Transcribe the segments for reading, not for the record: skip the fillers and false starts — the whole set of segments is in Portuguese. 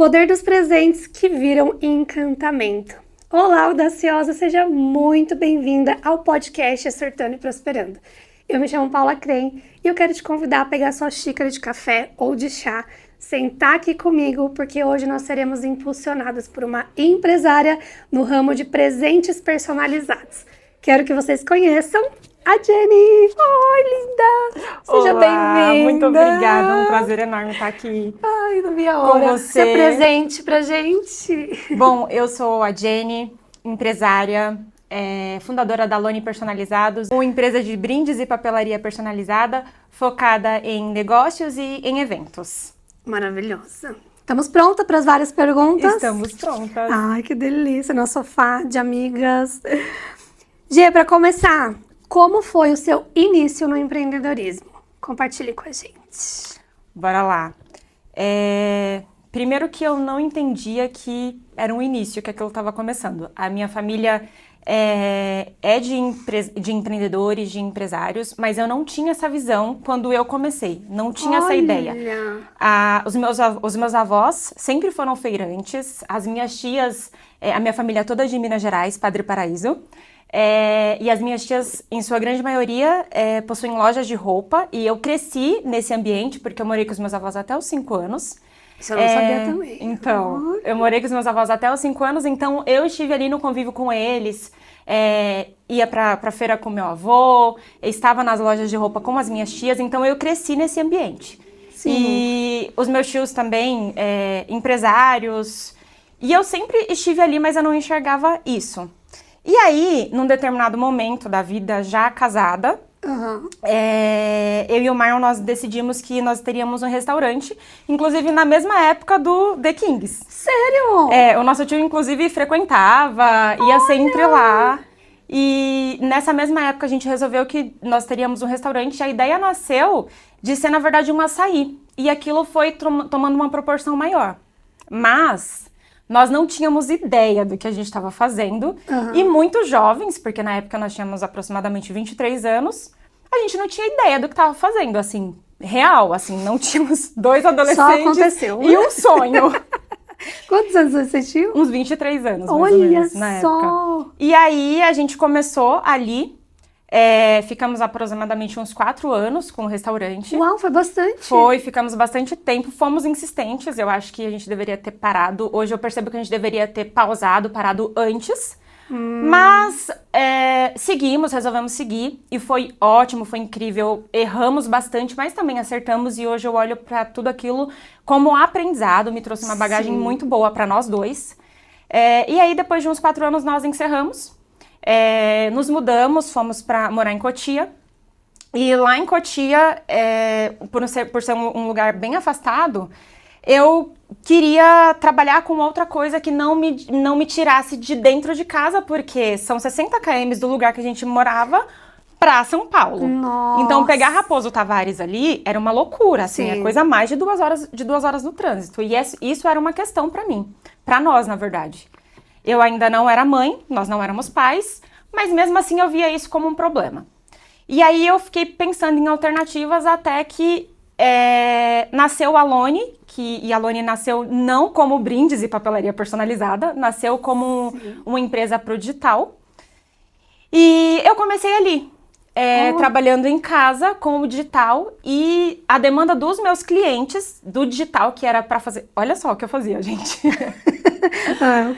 poder dos presentes que viram encantamento. Olá, audaciosa, seja muito bem-vinda ao podcast Acertando e Prosperando. Eu me chamo Paula Crem e eu quero te convidar a pegar sua xícara de café ou de chá, sentar aqui comigo, porque hoje nós seremos impulsionadas por uma empresária no ramo de presentes personalizados. Quero que vocês conheçam a Jenny. Oi, linda! Seja bem-vinda! Muito obrigada, é um prazer enorme estar aqui. Ai, não vi a hora. Com você. Ser presente pra gente. Bom, eu sou a Jenny, empresária, fundadora da Alone Personalizados, uma empresa de brindes e papelaria personalizada focada em negócios e em eventos. Maravilhosa. Estamos prontas para as várias perguntas? Estamos prontas. Ai, que delícia, nosso sofá de amigas. Gê, para começar, como foi o seu início no empreendedorismo? Compartilhe com a gente. Bora lá. Primeiro que eu não entendia que era um início, que aquilo estava começando. A minha família é de empreendedores, de empresários, mas eu não tinha essa visão quando eu comecei. Não tinha essa ideia. Os meus avós sempre foram feirantes. As minhas tias, a minha família toda de Minas Gerais, Padre Paraíso. E as minhas tias, em sua grande maioria, possuem lojas de roupa. E eu cresci nesse ambiente, porque eu morei com os meus avós até os 5 anos. Isso eu não sabia também. Então, eu morei com os meus avós até os 5 anos, então eu estive ali no convívio com eles, ia pra feira com meu avô, estava nas lojas de roupa com as minhas tias, então eu cresci nesse ambiente. Sim. E os meus tios também, empresários, e eu sempre estive ali, mas eu não enxergava isso. E aí, num determinado momento da vida, já casada, eu e o Marlon, nós decidimos que nós teríamos um restaurante, inclusive na mesma época do The Kings. Sério? O nosso tio, inclusive, frequentava, ia sempre lá. E nessa mesma época a gente resolveu que nós teríamos um restaurante. A ideia nasceu de ser, na verdade, um açaí. E aquilo foi tomando uma proporção maior. Mas nós não tínhamos ideia do que a gente estava fazendo. E muito jovens, porque na época nós tínhamos aproximadamente 23 anos, a gente não tinha ideia do que estava fazendo, assim, real, assim, não tínhamos 2 adolescentes. Só aconteceu. E um sonho. Quantos anos você tinha? Uns 23 anos, mais Olha ou menos, na só. época. E aí a gente começou ali, ficamos aproximadamente uns 4 anos com o restaurante. Uau, foi bastante. Ficamos bastante tempo, fomos insistentes, eu acho que a gente deveria ter parado. Hoje eu percebo que a gente deveria ter parado antes. Mas resolvemos seguir e foi ótimo, foi incrível. Erramos bastante, mas também acertamos e hoje eu olho para tudo aquilo como aprendizado, me trouxe uma bagagem muito boa para nós dois. E aí depois de uns 4 anos nós encerramos, nos mudamos, fomos para morar em Cotia. E lá em Cotia, por ser um lugar bem afastado, eu queria trabalhar com outra coisa que não me tirasse de dentro de casa, porque são 60 km do lugar que a gente morava pra São Paulo. Nossa. Então, pegar Raposo Tavares ali era uma loucura, assim, Sim. é coisa mais de 2 horas no trânsito. E isso era uma questão pra mim, pra nós, na verdade. Eu ainda não era mãe, nós não éramos pais, mas mesmo assim eu via isso como um problema. E aí eu fiquei pensando em alternativas até que nasceu a Alone, e a Alone nasceu não como brindes e papelaria personalizada, nasceu como uma empresa pro digital. E eu comecei ali, trabalhando em casa com o digital e a demanda dos meus clientes do digital, que era para fazer... Olha só o que eu fazia, gente.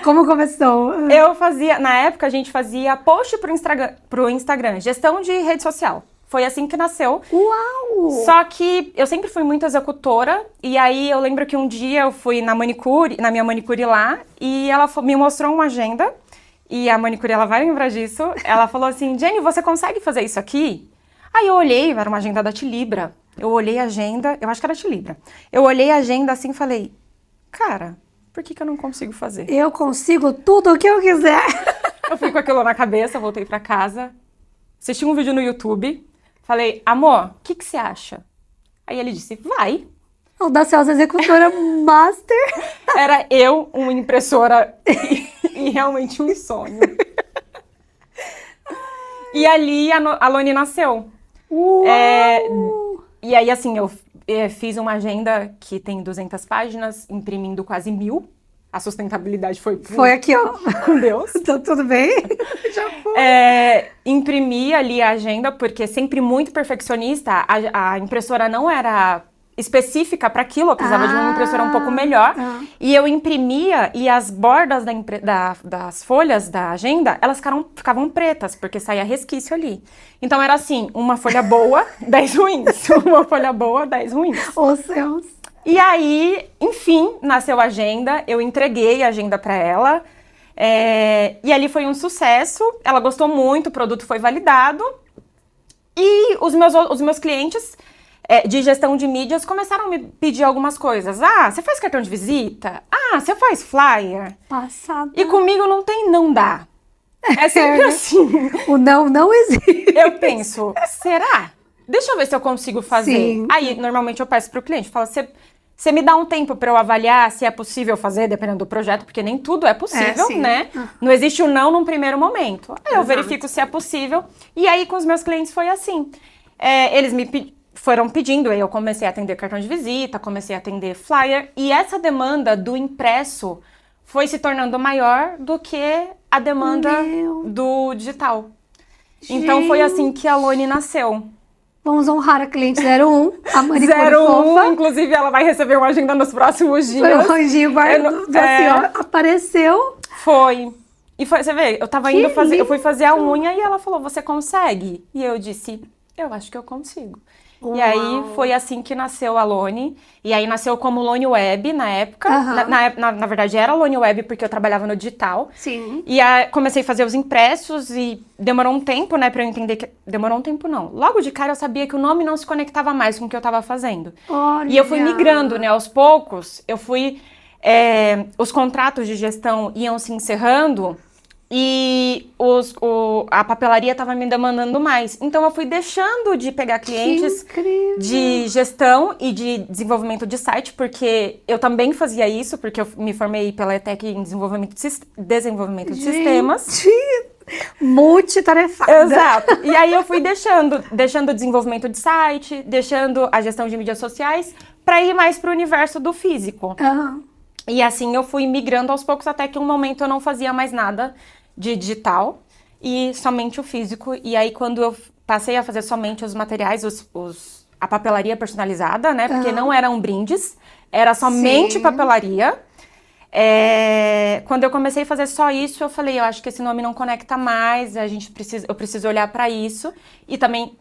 Como começou? Eu fazia, na época a gente fazia post pro Instagram, gestão de rede social. Foi assim que nasceu. Uau! Só que eu sempre fui muito executora. E aí eu lembro que um dia eu fui na minha manicure lá. E ela me mostrou uma agenda. E a manicure, ela vai lembrar disso. Ela falou assim, Jenny, você consegue fazer isso aqui? Aí eu olhei, era uma agenda da Tilibra. Eu olhei a agenda, eu acho que era Tilibra. Eu olhei a agenda assim e falei, cara, por que eu não consigo fazer? Eu consigo tudo o que eu quiser. Eu fui com aquilo na cabeça, voltei pra casa. Assisti um vídeo no YouTube. Falei, amor, o que você acha? Aí ele disse, vai. Audaciosa executora master. Era eu, uma impressora e realmente um sonho. E ali a Alone nasceu. Uau! E aí, assim, eu fiz uma agenda que tem 200 páginas, imprimindo quase 1.000. A sustentabilidade foi aqui, ó. Com Deus. Então, tudo bem? Já foi. Imprimi ali a agenda, porque sempre muito perfeccionista, a impressora não era específica para aquilo, eu precisava de uma impressora um pouco melhor. E eu imprimia e as bordas das folhas da agenda, elas ficavam pretas, porque saía resquício ali. Então era assim, uma folha boa, 10 ruins. Uma folha boa, 10 ruins. Ô, céus. E aí, enfim, nasceu a agenda, eu entreguei a agenda para ela, e ali foi um sucesso, ela gostou muito, o produto foi validado, e os meus clientes de gestão de mídias começaram a me pedir algumas coisas. Ah, você faz cartão de visita? Ah, você faz flyer? Passada. E comigo não dá. É sempre assim. O não existe. Eu penso, será? Deixa eu ver se eu consigo fazer. Sim. Aí, normalmente, eu peço pro cliente, falo, você me dá um tempo para eu avaliar se é possível fazer, dependendo do projeto, porque nem tudo é possível, né? Não existe o não num primeiro momento. Aí eu verifico se é possível. E aí, com os meus clientes, foi assim. Eles foram pedindo, aí eu comecei a atender cartão de visita, comecei a atender flyer. E essa demanda do impresso foi se tornando maior do que a demanda do digital. Gente. Então, foi assim que a Alone nasceu. Vamos honrar a cliente 01, a manicure 01, fofa. Inclusive ela vai receber uma agenda nos próximos dias. Foi o anjinho guardado, assim, ó, apareceu. Foi. E foi, você vê, eu fui fazer a lindo. unha e ela falou, você consegue? E eu disse, eu acho que eu consigo. Uau. E aí foi assim que nasceu a Lone. E aí nasceu como Lone Web na época. Na verdade era Lone Web porque eu trabalhava no digital. Sim. E aí comecei a fazer os impressos e demorou um tempo, né, pra eu entender que... Demorou um tempo não. Logo de cara eu sabia que o nome não se conectava mais com o que eu tava fazendo. Olha. E eu fui migrando, né, aos poucos. Eu fui... os contratos de gestão iam se encerrando... E a papelaria estava me demandando mais. Então, eu fui deixando de pegar clientes de gestão e de desenvolvimento de site, porque eu também fazia isso, porque eu me formei pela ETEC em desenvolvimento de sistemas. Multitarefada. Exato. E aí, eu fui deixando o desenvolvimento de site, deixando a gestão de mídias sociais, para ir mais para o universo do físico. E assim, eu fui migrando aos poucos, até que um momento eu não fazia mais nada de digital e somente o físico. E aí, quando eu passei a fazer somente os materiais, a papelaria personalizada, né? Porque não eram brindes, era somente papelaria. Quando eu comecei a fazer só isso, eu falei, eu acho que esse nome não conecta mais, eu preciso olhar para isso. E também,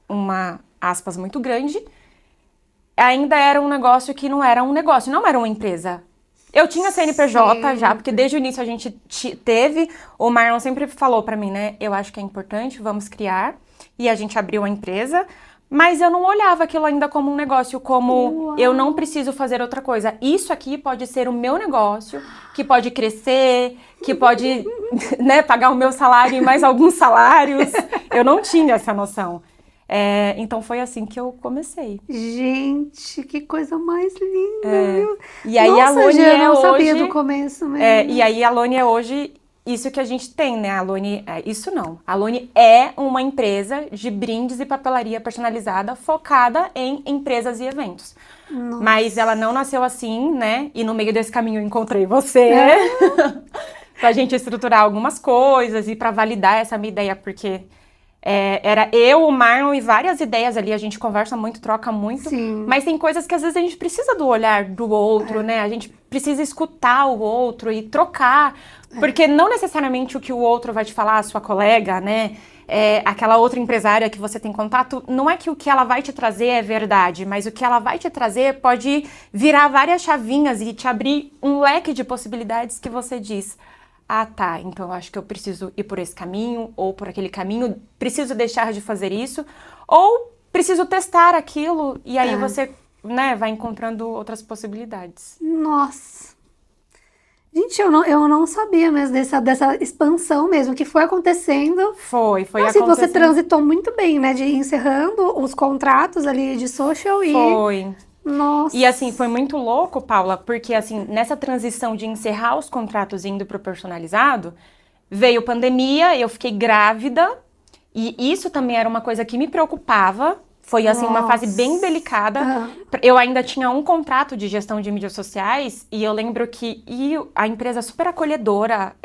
uma aspas muito grande, ainda era um negócio que não era um negócio, não era uma empresa. Eu tinha CNPJ já, porque desde o início a gente teve. O Marlon sempre falou pra mim, né? Eu acho que é importante, vamos criar. E a gente abriu a empresa. Mas eu não olhava aquilo ainda como um negócio, como eu não preciso fazer outra coisa. Isso aqui pode ser o meu negócio, que pode crescer, que pode, né, pagar o meu salário e mais alguns salários. Eu não tinha essa noção. Então foi assim que eu comecei. Gente, que coisa mais linda, viu? E aí Nossa, a Lone eu não sabia do começo mesmo. E aí a Lone é hoje isso que a gente tem, né? A Lone isso não. A Lone é uma empresa de brindes e papelaria personalizada focada em empresas e eventos. Nossa. Mas ela não nasceu assim, né? E no meio desse caminho eu encontrei você. Pra gente estruturar algumas coisas e pra validar essa minha ideia, porque... era eu, o Marlon e várias ideias ali, a gente conversa muito, troca muito, mas tem coisas que às vezes a gente precisa do olhar do outro, né? A gente precisa escutar o outro e trocar, porque não necessariamente o que o outro vai te falar, a sua colega, né? Aquela outra empresária que você tem contato, não é que o que ela vai te trazer é verdade, mas o que ela vai te trazer pode virar várias chavinhas e te abrir um leque de possibilidades que você diz... Ah, tá, então eu acho que eu preciso ir por esse caminho, ou por aquele caminho, preciso deixar de fazer isso, ou preciso testar aquilo, e aí você, né, vai encontrando outras possibilidades. Nossa! Gente, eu não sabia mesmo dessa expansão mesmo, que foi acontecendo. Foi acontecendo. Você transitou muito bem, né, de ir encerrando os contratos ali de social e... Foi. Nossa. E assim, foi muito louco, Paula, porque assim, nessa transição de encerrar os contratos e indo pro personalizado, veio pandemia, eu fiquei grávida, e isso também era uma coisa que me preocupava, Foi, assim, uma fase Nossa. bem delicada. Eu ainda tinha um contrato de gestão de mídias sociais e eu lembro que a empresa super acolhedora,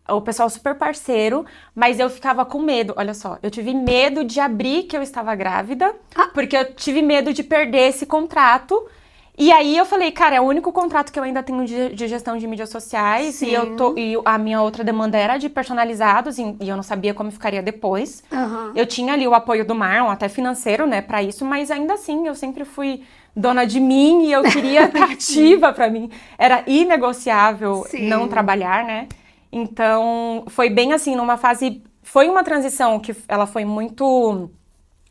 o pessoal super parceiro, mas eu ficava com medo. Olha só, eu tive medo de abrir que eu estava grávida, porque eu tive medo de perder esse contrato. E aí eu falei, cara, é o único contrato que eu ainda tenho de gestão de mídias sociais. Sim. E a minha outra demanda era de personalizados, e eu não sabia como ficaria depois. Eu tinha ali o apoio do Marlon, até financeiro, né, pra isso, mas ainda assim, eu sempre fui dona de mim e eu queria estar ativa. Pra mim. Era inegociável não trabalhar, né? Então, foi bem assim, numa fase... Foi uma transição que ela foi muito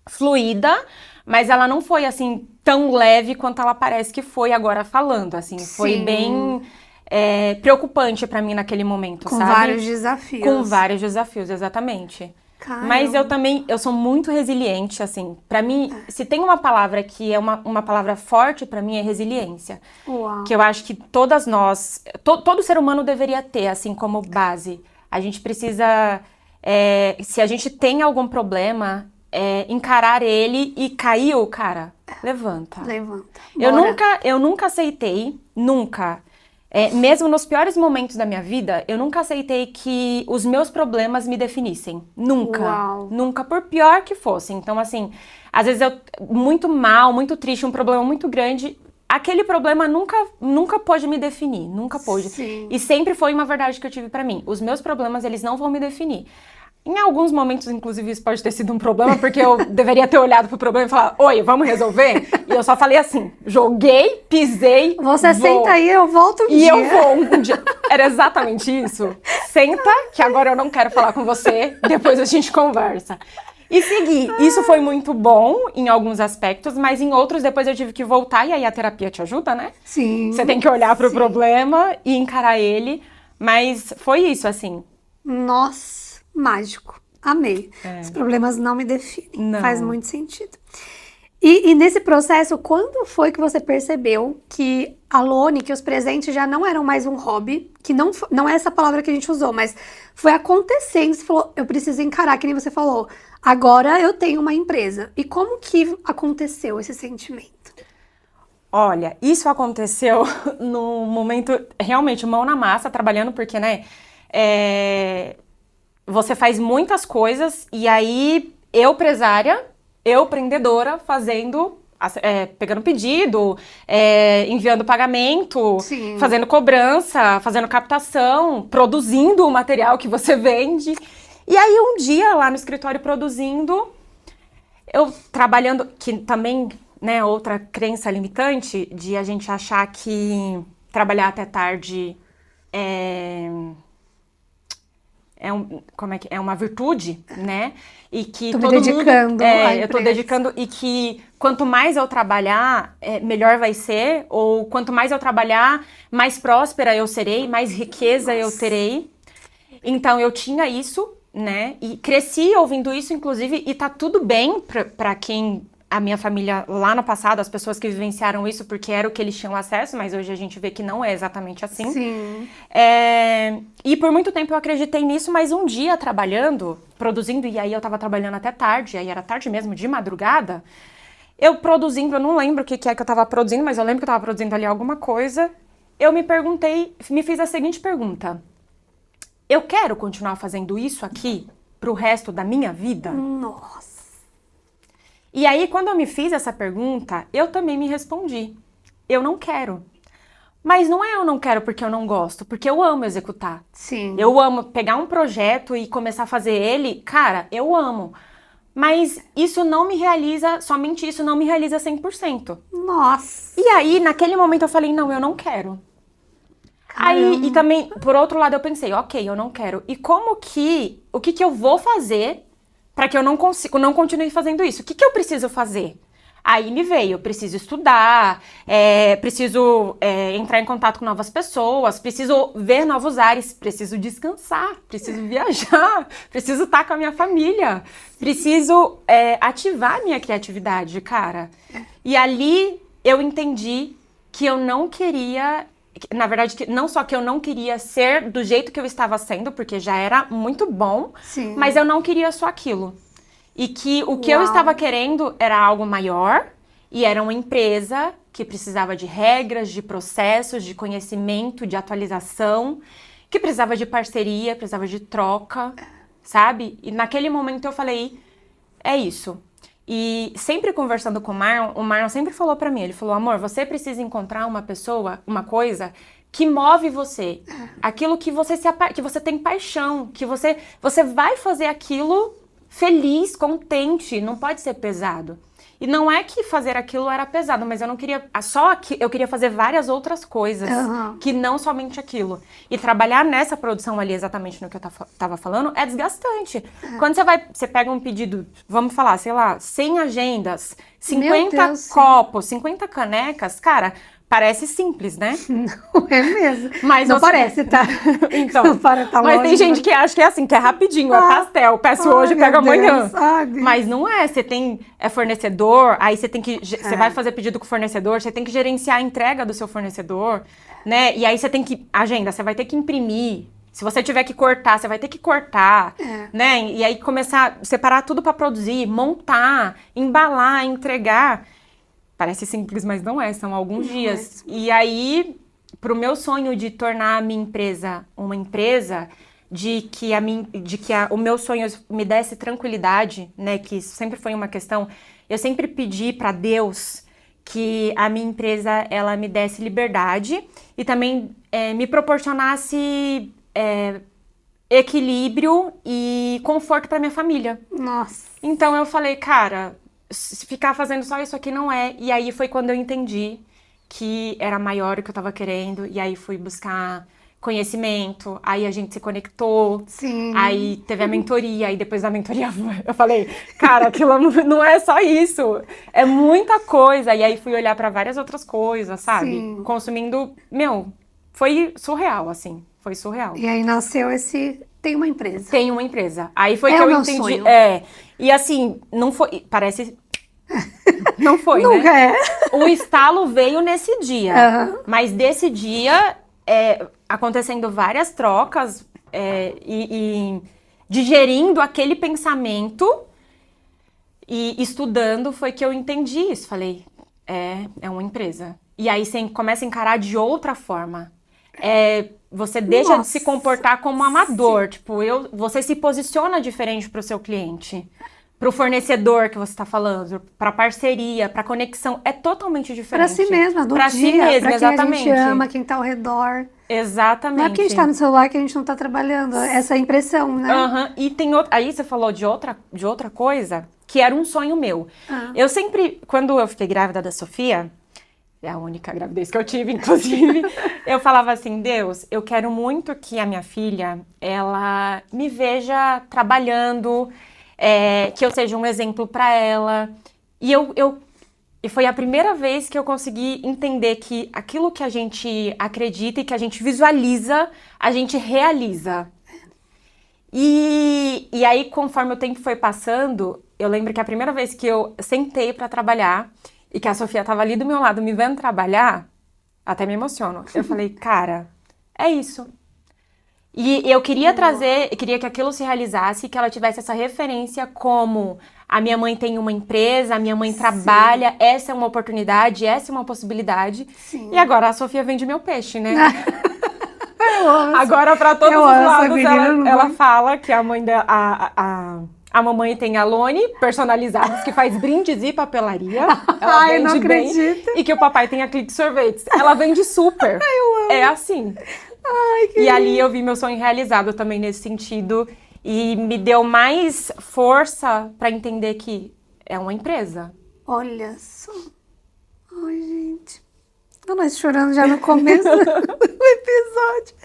fluida, mas ela não foi, assim, tão leve quanto ela parece que foi agora falando, assim. Foi bem preocupante pra mim naquele momento, sabe? Com vários desafios. Com vários desafios, exatamente. Caramba. Mas eu sou muito resiliente, assim. Pra mim, se tem uma palavra que é uma palavra forte pra mim, é resiliência. Uau. Que eu acho que todas nós, todo ser humano deveria ter, assim, como base. A gente precisa, se a gente tem algum problema, encarar ele e caiu, cara, levanta. Eu nunca aceitei, nunca. Mesmo nos piores momentos da minha vida, eu nunca aceitei que os meus problemas me definissem. Nunca. Uau. Nunca, por pior que fosse. Então, assim, às vezes muito mal, muito triste, um problema muito grande, aquele problema nunca pôde me definir. Nunca pôde. Sim. E sempre foi uma verdade que eu tive pra mim. Os meus problemas, eles não vão me definir. Em alguns momentos, inclusive, isso pode ter sido um problema, porque eu deveria ter olhado pro problema e falar, oi, vamos resolver? E eu só falei assim, joguei, pisei, Você senta aí, eu volto um dia. E eu vou um dia. Era exatamente isso. Senta, que agora eu não quero falar com você, depois a gente conversa. E segui. Isso foi muito bom em alguns aspectos, mas em outros depois eu tive que voltar, e aí a terapia te ajuda, né? Sim. Você tem que olhar pro problema e encarar ele, mas foi isso, assim. Nossa. Mágico. Amei. Os problemas não me definem. Não. Faz muito sentido. E nesse processo, quando foi que você percebeu que a Lone, que os presentes já não eram mais um hobby, que não é essa palavra que a gente usou, mas foi acontecendo, você falou, eu preciso encarar, que nem você falou, agora eu tenho uma empresa. E como que aconteceu esse sentimento? Olha, isso aconteceu no momento, realmente, mão na massa, trabalhando, porque, né, você faz muitas coisas e aí eu, empresária, eu, empreendedora, pegando pedido, enviando pagamento, Sim. fazendo cobrança, fazendo captação, produzindo o material que você vende. E aí um dia lá no escritório produzindo, eu trabalhando, que também, né, outra crença limitante de a gente achar que trabalhar até tarde é uma virtude, né? E que Tô me todo dedicando mundo, à eu tô empresa. dedicando, e que quanto mais eu trabalhar, melhor vai ser, ou quanto mais eu trabalhar, mais próspera eu serei, mais riqueza eu terei. Então eu tinha isso, né? E cresci ouvindo isso, inclusive, e tá tudo bem pra quem... A minha família lá no passado, as pessoas que vivenciaram isso, porque era o que eles tinham acesso, mas hoje a gente vê que não é exatamente assim. Sim. E por muito tempo eu acreditei nisso, mas um dia trabalhando, produzindo, e aí eu tava trabalhando até tarde, aí era tarde mesmo, de madrugada, eu produzindo, eu não lembro o que é que eu tava produzindo, mas eu lembro que eu tava produzindo ali alguma coisa, eu me fiz a seguinte pergunta: eu quero continuar fazendo isso aqui pro resto da minha vida? Nossa. E aí, quando eu me fiz essa pergunta, eu também me respondi: eu não quero. Mas não é eu não quero porque eu não gosto, porque eu amo executar. Sim. Eu amo pegar um projeto e começar a fazer ele, cara, eu amo. Mas isso não me realiza, somente isso não me realiza 100%. Nossa. E aí, naquele momento eu falei, não, eu não quero. Aí, e também, por outro lado, eu pensei, ok, eu não quero. E o que eu vou fazer para que eu não continue fazendo isso? O que eu preciso fazer? Aí me veio, eu preciso estudar, preciso entrar em contato com novas pessoas, preciso ver novos ares, preciso descansar, preciso viajar, preciso estar com a minha família, preciso ativar a minha criatividade, cara. E ali eu entendi que eu não queria... Na verdade, não só que eu não queria ser do jeito que eu estava sendo, porque já era muito bom, Sim. mas eu não queria só aquilo. E que o que eu estava querendo era algo maior e era uma empresa que precisava de regras, de processos, de conhecimento, de atualização, que precisava de parceria, precisava de troca, sabe? E naquele momento eu falei, é isso. E sempre conversando com o Marlon sempre falou pra mim, ele falou, amor, você precisa encontrar uma pessoa, uma coisa que move você, aquilo que que você tem paixão, que você vai fazer aquilo feliz, contente, não pode ser pesado. E não é que fazer aquilo era pesado, mas eu não queria eu queria fazer várias outras coisas, que não somente aquilo. E trabalhar nessa produção ali, exatamente no que eu tava falando, é desgastante. Quando você pega um pedido, vamos falar, sei lá, 100 agendas, 50 copos, 50 canecas, cara, parece simples, né? Não é mesmo. Mas não parece, tá? Então, tá mas tem gente que acha que é assim, que é rapidinho, é pastel, peço hoje, pega amanhã. Mas não é, você tem fornecedor, aí você tem que, você vai fazer pedido com o fornecedor, você tem que gerenciar a entrega do seu fornecedor, né? E aí você tem que, agenda, você vai ter que imprimir. Se você tiver que cortar, você vai ter que cortar, né? E aí começar a separar tudo para produzir, montar, embalar, entregar. Parece simples, mas não é, são alguns dias. E aí, pro meu sonho de tornar a minha empresa uma empresa, de que o meu sonho me desse tranquilidade, né, que isso sempre foi uma questão, eu sempre pedi para Deus que a minha empresa, ela me desse liberdade e também me proporcionasse equilíbrio e conforto para minha família. Nossa. Então eu falei, cara, ficar fazendo só isso aqui não é. E aí foi quando eu entendi que era maior o que eu tava querendo. E aí fui buscar conhecimento. Aí a gente se conectou. Sim. Aí teve a mentoria. Aí depois da mentoria eu falei, cara, aquilo não é só isso. É muita coisa. E aí fui olhar pra várias outras coisas, sabe? Sim. Consumindo, foi surreal, assim. Foi surreal. E aí nasceu tem uma empresa. Tem uma empresa. Aí foi que eu entendi. Sonho. E assim, não foi. Parece. Não foi, Nunca né? O estalo veio nesse dia. Mas desse dia, acontecendo várias trocas e digerindo aquele pensamento e estudando, foi que eu entendi isso. Falei, é uma empresa. E aí você começa a encarar de outra forma. Você deixa de se comportar como amador. Sim. Tipo, você se posiciona diferente para o seu cliente. Para o fornecedor que você está falando, para parceria, para conexão. É totalmente diferente. Para si mesma, Para si mesma, exatamente. Quem a gente ama, quem está ao redor. Exatamente. Não é porque a gente está no celular que a gente não está trabalhando. Essa é a impressão, né? E tem aí você falou de outra coisa, que era um sonho meu. Eu sempre, quando eu fiquei grávida da Sofia, é a única gravidez que eu tive, inclusive. Eu falava assim, Deus, eu quero muito que a minha filha, ela me veja trabalhando, que eu seja um exemplo para ela. E foi a primeira vez que eu consegui entender que aquilo que a gente acredita e que a gente visualiza, a gente realiza. E aí, conforme o tempo foi passando, eu lembro que a primeira vez que eu sentei para trabalhar, e que a Sofia tava ali do meu lado me vendo trabalhar, até me emociono. Eu falei, cara, é isso. E eu queria queria que aquilo se realizasse, que ela tivesse essa referência como a minha mãe tem uma empresa, a minha mãe trabalha, essa é uma oportunidade, essa é uma possibilidade. Sim. E agora a Sofia vende meu peixe, né? Agora, para todos os lados, ela fala que a mãe dela... A mamãe tem a Lone, personalizados, que faz brindes e papelaria. Ela vende não acredito. Bem. E que o papai tem a Clique Sorvetes. Ela vende super. Eu amo. É assim. E ali eu vi meu sonho realizado também nesse sentido. E me deu mais força para entender que é uma empresa. Olha só. Ai, gente. Nós chorando já no começo do episódio.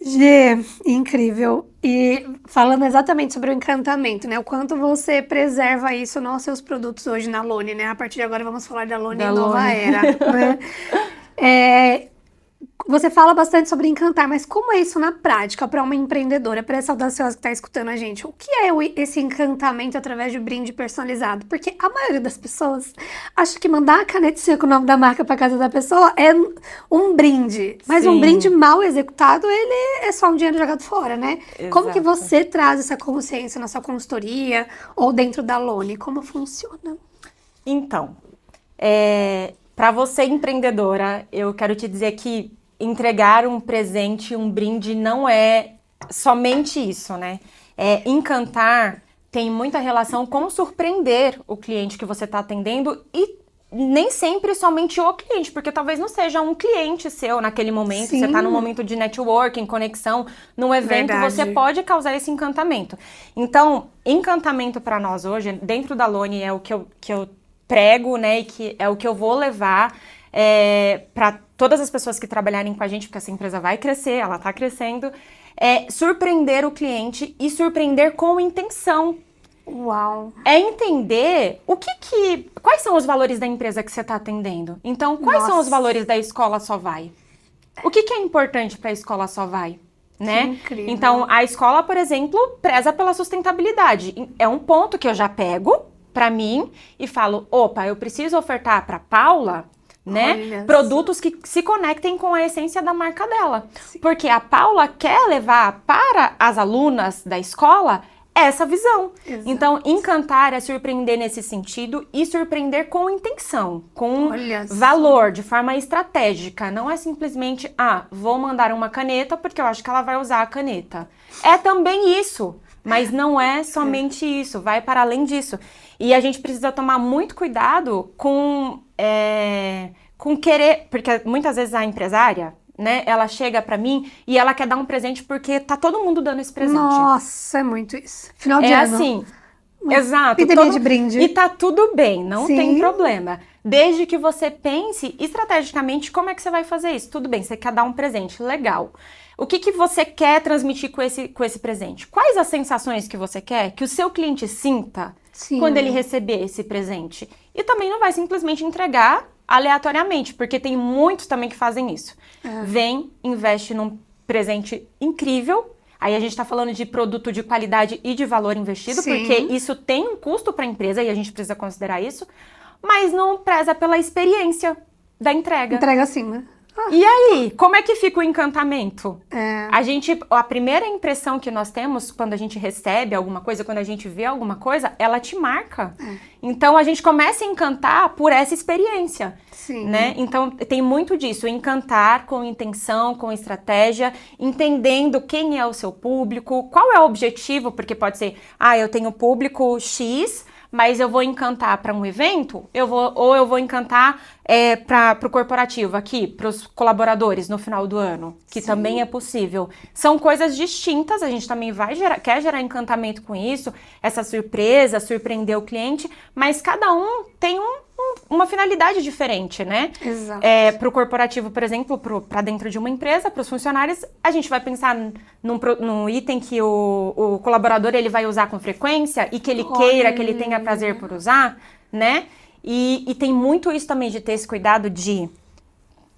Gê, incrível. E falando exatamente sobre o encantamento, né? O quanto você preserva isso nos seus produtos hoje na Lone, né? A partir de agora vamos falar da Lone Nova Era, né? Você fala bastante sobre encantar, mas como é isso na prática para uma empreendedora, para essa audaciosa que está escutando a gente? O que é esse encantamento através de um brinde personalizado? Porque a maioria das pessoas acha que mandar a canetinha com o nome da marca para casa da pessoa é um brinde, mas um Sim. brinde mal executado, ele é só um dinheiro jogado fora, né? Como que Exato. você traz essa consciência na sua consultoria ou dentro da Lone? Como funciona? Então, para você empreendedora, eu quero te dizer que entregar um presente, um brinde, não é somente isso, né? Encantar tem muita relação com surpreender o cliente que você está atendendo e nem sempre somente o cliente, porque talvez não seja um cliente seu naquele momento, Sim. você está num momento de networking, conexão, num evento, Verdade. você pode causar esse encantamento. Então, encantamento para nós hoje, dentro da Lone, é o que eu prego, né, e que é o que eu vou levar para todas as pessoas que trabalharem com a gente, porque essa empresa vai crescer, ela está crescendo, surpreender o cliente e surpreender com intenção. Uau! É entender quais são os valores da empresa que você está atendendo. Então, quais são os valores da Escola Só Vai? O que é importante para a Escola Só Vai? Né? incrível. Então, a escola, por exemplo, preza pela sustentabilidade. É um ponto que eu já pego para mim e falo, opa, eu preciso ofertar para Paula, né, Olha produtos que se conectem com a essência da marca dela. Sim. Porque a Paula quer levar para as alunas da escola essa visão. Exato. Então, encantar é surpreender nesse sentido e surpreender com intenção, com Olha só. valor, de forma estratégica. Não é simplesmente, vou mandar uma caneta porque eu acho que ela vai usar a caneta. É também isso, mas não é somente isso, vai para além disso. E a gente precisa tomar muito cuidado com querer, porque muitas vezes a empresária, né, ela chega pra mim e ela quer dar um presente porque tá todo mundo dando esse presente. Nossa, é muito isso. Final de ano. Assim, exato. Epidemia de brinde. E tá tudo bem, não Sim. tem problema. Desde que você pense estrategicamente como é que você vai fazer isso. Tudo bem, você quer dar um presente, legal. O que você quer transmitir com esse presente? Quais as sensações que você quer que o seu cliente sinta Sim. quando ele receber esse presente? E também não vai simplesmente entregar aleatoriamente, porque tem muitos também que fazem isso. Vem, investe num presente incrível. Aí a gente tá falando de produto de qualidade e de valor investido, Sim. porque isso tem um custo para a empresa e a gente precisa considerar isso, mas não preza pela experiência da entrega. Entrega assim, né? E aí, como é que fica o encantamento? É. A primeira impressão que nós temos quando a gente recebe alguma coisa, quando a gente vê alguma coisa, ela te marca. Então a gente começa a encantar por essa experiência. Sim. Né? Então tem muito disso, encantar com intenção, com estratégia, entendendo quem é o seu público, qual é o objetivo, porque pode ser, eu tenho público X, mas eu vou encantar para um evento, ou eu vou encantar para o corporativo aqui, para os colaboradores no final do ano, que também é possível. São coisas distintas, a gente também quer gerar encantamento com isso, essa surpresa, surpreender o cliente, mas cada um tem uma finalidade diferente, né? Exato. Para o corporativo, por exemplo, para dentro de uma empresa, para os funcionários, a gente vai pensar num item que o colaborador ele vai usar com frequência e que ele queira, que ele tenha prazer por usar, né? E tem muito isso também de ter esse cuidado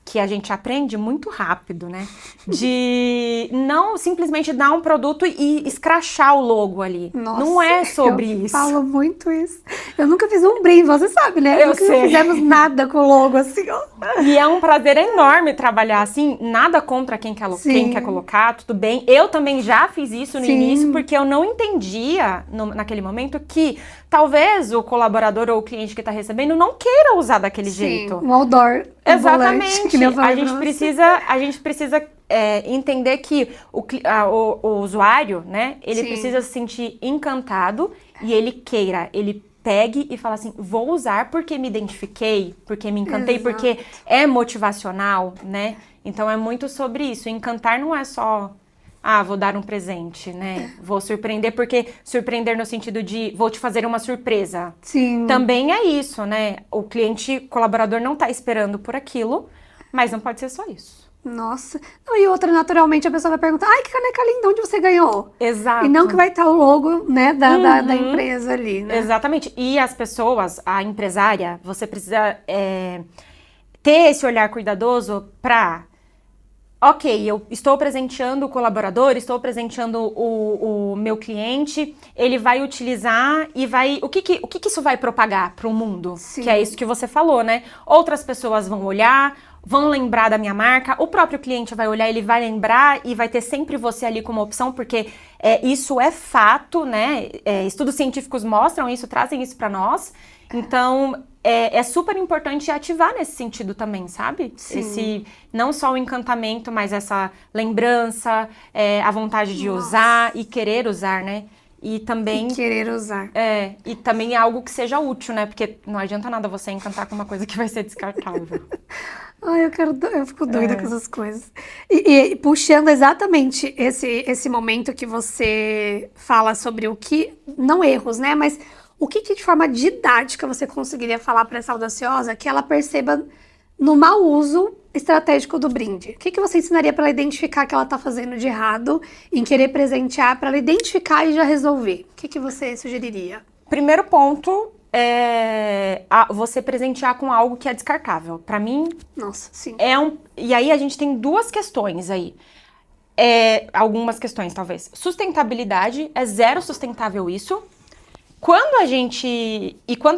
que a gente aprende muito rápido, né? De não simplesmente dar um produto e escrachar o logo ali. Nossa, não é sobre eu isso. falo muito isso. Eu nunca fiz um brinde, você sabe, né? Eu Nunca sei. fizemos nada com o logo assim, ó. E é um prazer enorme trabalhar assim, nada contra quem quer colocar, tudo bem. Eu também já fiz isso no início, porque eu não entendia naquele momento que talvez o colaborador ou o cliente que está recebendo não queira usar daquele jeito. Um outdoor. Exatamente. Que nem eu falei A gente precisa entender que o usuário, né, ele precisa se sentir encantado e ele pegue e fala assim, vou usar porque me identifiquei, porque me encantei, porque é motivacional, né? Então é muito sobre isso. Encantar não é só, vou dar um presente, né? Vou surpreender, porque surpreender no sentido de vou te fazer uma surpresa. Sim. Também é isso, né? O colaborador não tá esperando por aquilo, mas não pode ser só isso. Nossa. Não, e outra, naturalmente, a pessoa vai perguntar, ai, que caneca linda, onde você ganhou? Exato. E não que vai estar o logo, né, da empresa ali, né? Exatamente. E as pessoas, a empresária, você precisa ter esse olhar cuidadoso para ok, eu estou presenteando o colaborador, estou presenteando o meu cliente, ele vai utilizar e vai... O que isso vai propagar para o mundo? Sim. Que é isso que você falou, né? Outras pessoas vão olhar, vão lembrar da minha marca, o próprio cliente vai olhar, ele vai lembrar e vai ter sempre você ali como opção, porque isso é fato, né? Estudos científicos mostram isso, trazem isso para nós. Então, é super importante ativar nesse sentido também, sabe? Sim. Não só o encantamento, mas essa lembrança, a vontade de usar e querer usar, né? E também... E querer usar. E também algo que seja útil, né? Porque não adianta nada você encantar com uma coisa que vai ser descartável. Ai, eu fico doida com essas coisas. E puxando exatamente esse momento que você fala sobre o que... Não erros, né? Mas o que de forma didática você conseguiria falar para essa audaciosa que ela perceba no mau uso estratégico do brinde? O que você ensinaria para ela identificar que ela tá fazendo de errado, em querer presentear, para ela identificar e já resolver? O que você sugeriria? Primeiro ponto é você presentear com algo que é descartável. Para mim, nossa, sim. E aí a gente tem duas questões aí. Algumas questões, talvez. Sustentabilidade, é zero sustentável isso. Quando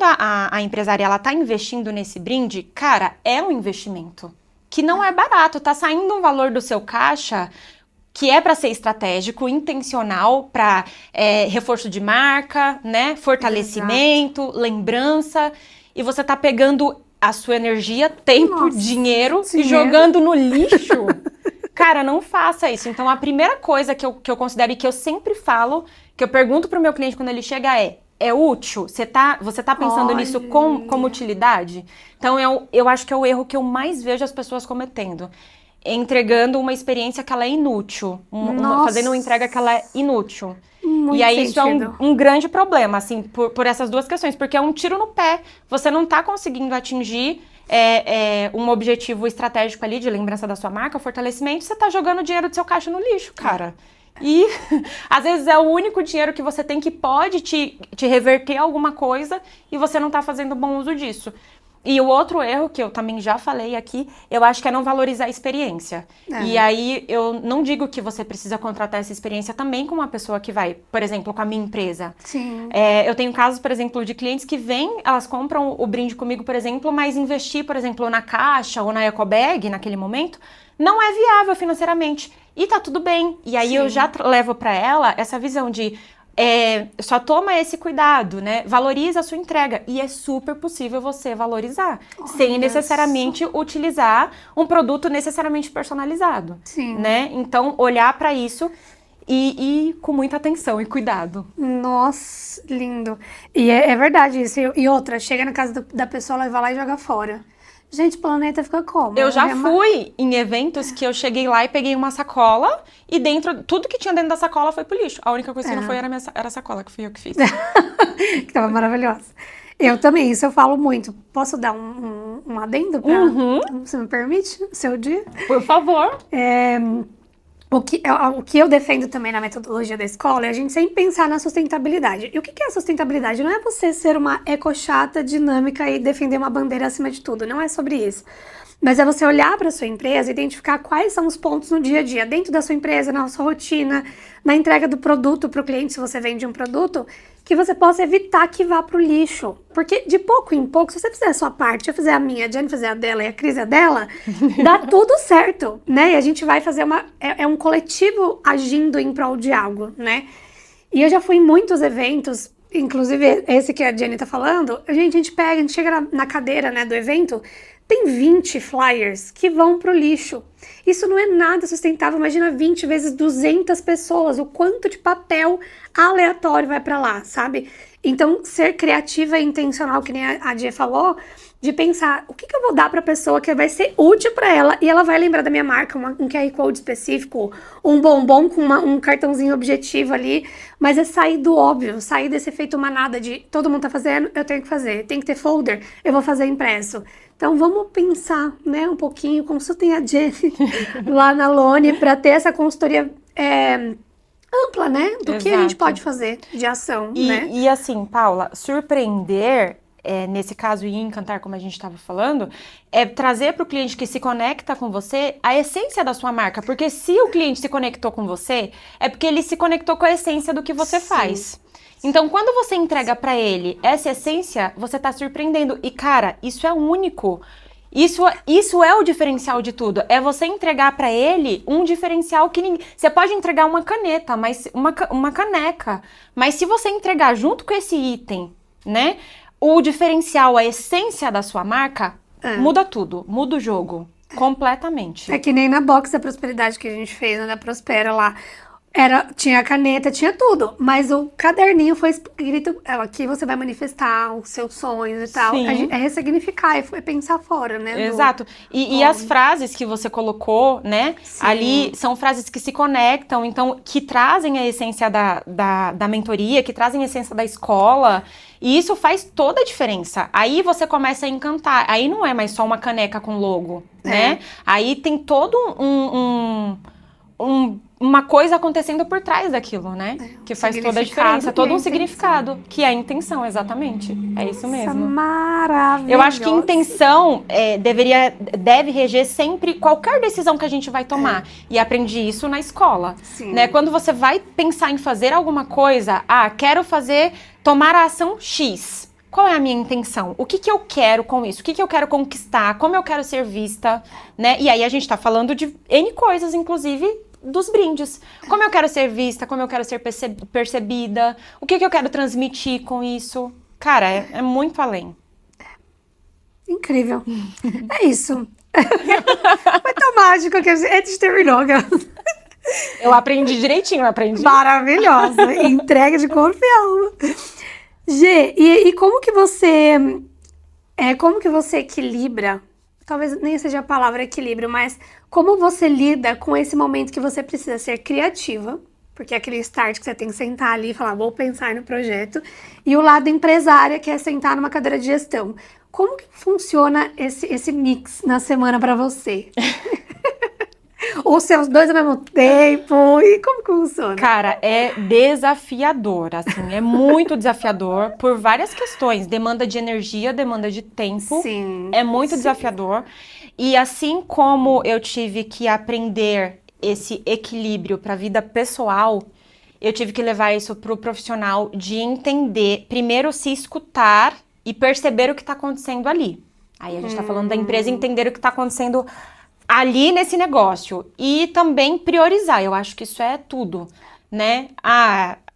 a empresária ela tá investindo nesse brinde, cara, é um investimento que não é barato, tá saindo um valor do seu caixa que é para ser estratégico, intencional, para reforço de marca, né, fortalecimento, exato, lembrança, e você tá pegando a sua energia, tempo, nossa, dinheiro e jogando no lixo. Cara, não faça isso. Então, a primeira coisa que eu considero e que eu sempre falo, que eu pergunto pro meu cliente quando ele chega é útil? Você tá pensando nisso como utilidade? Então, eu acho que é o erro que eu mais vejo as pessoas cometendo. Entregando uma experiência que ela é inútil. Fazendo uma entrega que ela é inútil. Muito e aí sentido. isso é um grande problema, assim, por essas duas questões. Porque é um tiro no pé. Você não tá conseguindo atingir um objetivo estratégico ali de lembrança da sua marca, fortalecimento. Você tá jogando o dinheiro do seu caixa no lixo, cara. E às vezes é o único dinheiro que você tem que pode te reverter alguma coisa e você não tá fazendo bom uso disso. E o outro erro, que eu também já falei aqui, eu acho que é não valorizar a experiência. E aí, eu não digo que você precisa contratar essa experiência também com uma pessoa que vai, por exemplo, com a minha empresa. Sim. Eu tenho casos, por exemplo, de clientes que vêm, elas compram o brinde comigo, por exemplo, mas investir, por exemplo, na Caixa ou na Ecobag, naquele momento, não é viável financeiramente. E tá tudo bem. E aí, eu já levo pra ela essa visão de... só toma esse cuidado, né? Valoriza a sua entrega. E é super possível você valorizar, sem necessariamente utilizar um produto necessariamente personalizado. Sim. Né? Então, olhar para isso e com muita atenção e cuidado. Nossa, lindo. E é verdade isso. E outra, chega na casa da pessoa, ela vai lá e joga fora. Gente, o planeta fica como? Eu já fui em eventos que eu cheguei lá e peguei uma sacola e tudo que tinha dentro da sacola foi pro lixo. A única coisa que não foi era a sacola, que fui eu que fiz. Que tava maravilhosa. Eu também, isso eu falo muito. Posso dar um adendo pra... Você me permite? Seu dia? Por favor. O que eu defendo também na metodologia da escola é a gente sempre pensar na sustentabilidade. E o que é a sustentabilidade? Não é você ser uma ecochata dinâmica e defender uma bandeira acima de tudo. Não é sobre isso. Mas é você olhar para a sua empresa e identificar quais são os pontos no dia a dia, dentro da sua empresa, na sua rotina, na entrega do produto para o cliente, se você vende um produto, que você possa evitar que vá para o lixo. Porque de pouco em pouco, se você fizer a sua parte, eu fizer a minha, a Jenny fizer a dela e a Cris a dela, dá tudo certo, né? E a gente vai fazer um coletivo agindo em prol de algo, né? E eu já fui em muitos eventos, inclusive esse que a Jenny tá falando, a gente chega na cadeira, né, do evento, tem 20 flyers que vão pro lixo. Isso não é nada sustentável. Imagina 20 vezes 200 pessoas, o quanto de papel aleatório vai pra lá, sabe? Então, ser criativa e intencional, que nem a Dia falou, de pensar o que eu vou dar pra pessoa que vai ser útil pra ela e ela vai lembrar da minha marca, um QR Code específico, um bombom com um cartãozinho objetivo ali, mas é sair do óbvio, sair desse efeito manada de todo mundo tá fazendo, eu tenho que fazer, tem que ter folder, eu vou fazer impresso. Então vamos pensar, né, um pouquinho, como se eu tenho a Jenny lá na Lone, para ter essa consultoria ampla, né, do que a gente pode fazer de ação, né? E assim, Paula, surpreender nesse caso, em Encantar, como a gente estava falando, é trazer para o cliente que se conecta com você a essência da sua marca. Porque se o cliente se conectou com você, é porque ele se conectou com a essência do que você faz. Então, quando você entrega para ele essa essência, você está surpreendendo. E, cara, isso é único. Isso é o diferencial de tudo. É você entregar para ele um diferencial que ninguém... Você pode entregar uma caneta, mas uma caneca. Mas se você entregar junto com esse item, né? O diferencial, a essência da sua marca, muda tudo. Muda o jogo. Completamente. É que nem na box da prosperidade que a gente fez, né, da Prospera lá. Tinha a caneta, tinha tudo, mas o caderninho foi escrito, aqui você vai manifestar os seus sonhos e tal. Sim. É ressignificar, é pensar fora, né? Exato. E as frases que você colocou, né? Sim. Ali são frases que se conectam, então, que trazem a essência da mentoria, que trazem a essência da escola. E isso faz toda a diferença. Aí você começa a encantar. Aí não é mais só uma caneca com logo, né? Aí tem todo uma coisa acontecendo por trás daquilo, né? Que faz toda a diferença. Todo um significado, que é a intenção, exatamente. É isso mesmo. Maravilhoso. Eu acho que intenção deve reger sempre qualquer decisão que a gente vai tomar. E aprendi isso na escola. Sim. Né? Quando você vai pensar em fazer alguma coisa, quero tomar a ação X. Qual é a minha intenção? O que eu quero com isso? O que eu quero conquistar? Como eu quero ser vista? Né? E aí a gente tá falando de N coisas, inclusive dos brindes. Como eu quero ser vista? Como eu quero ser percebida? O que eu quero transmitir com isso? Cara, é muito além. Incrível. É isso. Foi tão mágico que a gente terminou. Eu aprendi direitinho, Maravilhosa. Entrega de corpo e alma. Gê, e como que você equilibra, talvez nem seja a palavra equilíbrio, mas como você lida com esse momento que você precisa ser criativa, porque é aquele start que você tem que sentar ali e falar, vou pensar no projeto, e o lado empresária, que é sentar numa cadeira de gestão. Como que funciona esse mix na semana pra você? Ou ser os dois ao mesmo tempo? E como que funciona? Cara, é desafiador, assim, é muito desafiador por várias questões. Demanda de energia, demanda de tempo. Sim. É muito desafiador. E assim como eu tive que aprender esse equilíbrio para a vida pessoal, eu tive que levar isso para o profissional de entender, primeiro se escutar e perceber o que está acontecendo ali. Aí a gente está falando da empresa entender o que está acontecendo ali nesse negócio. E também priorizar, eu acho que isso é tudo, né?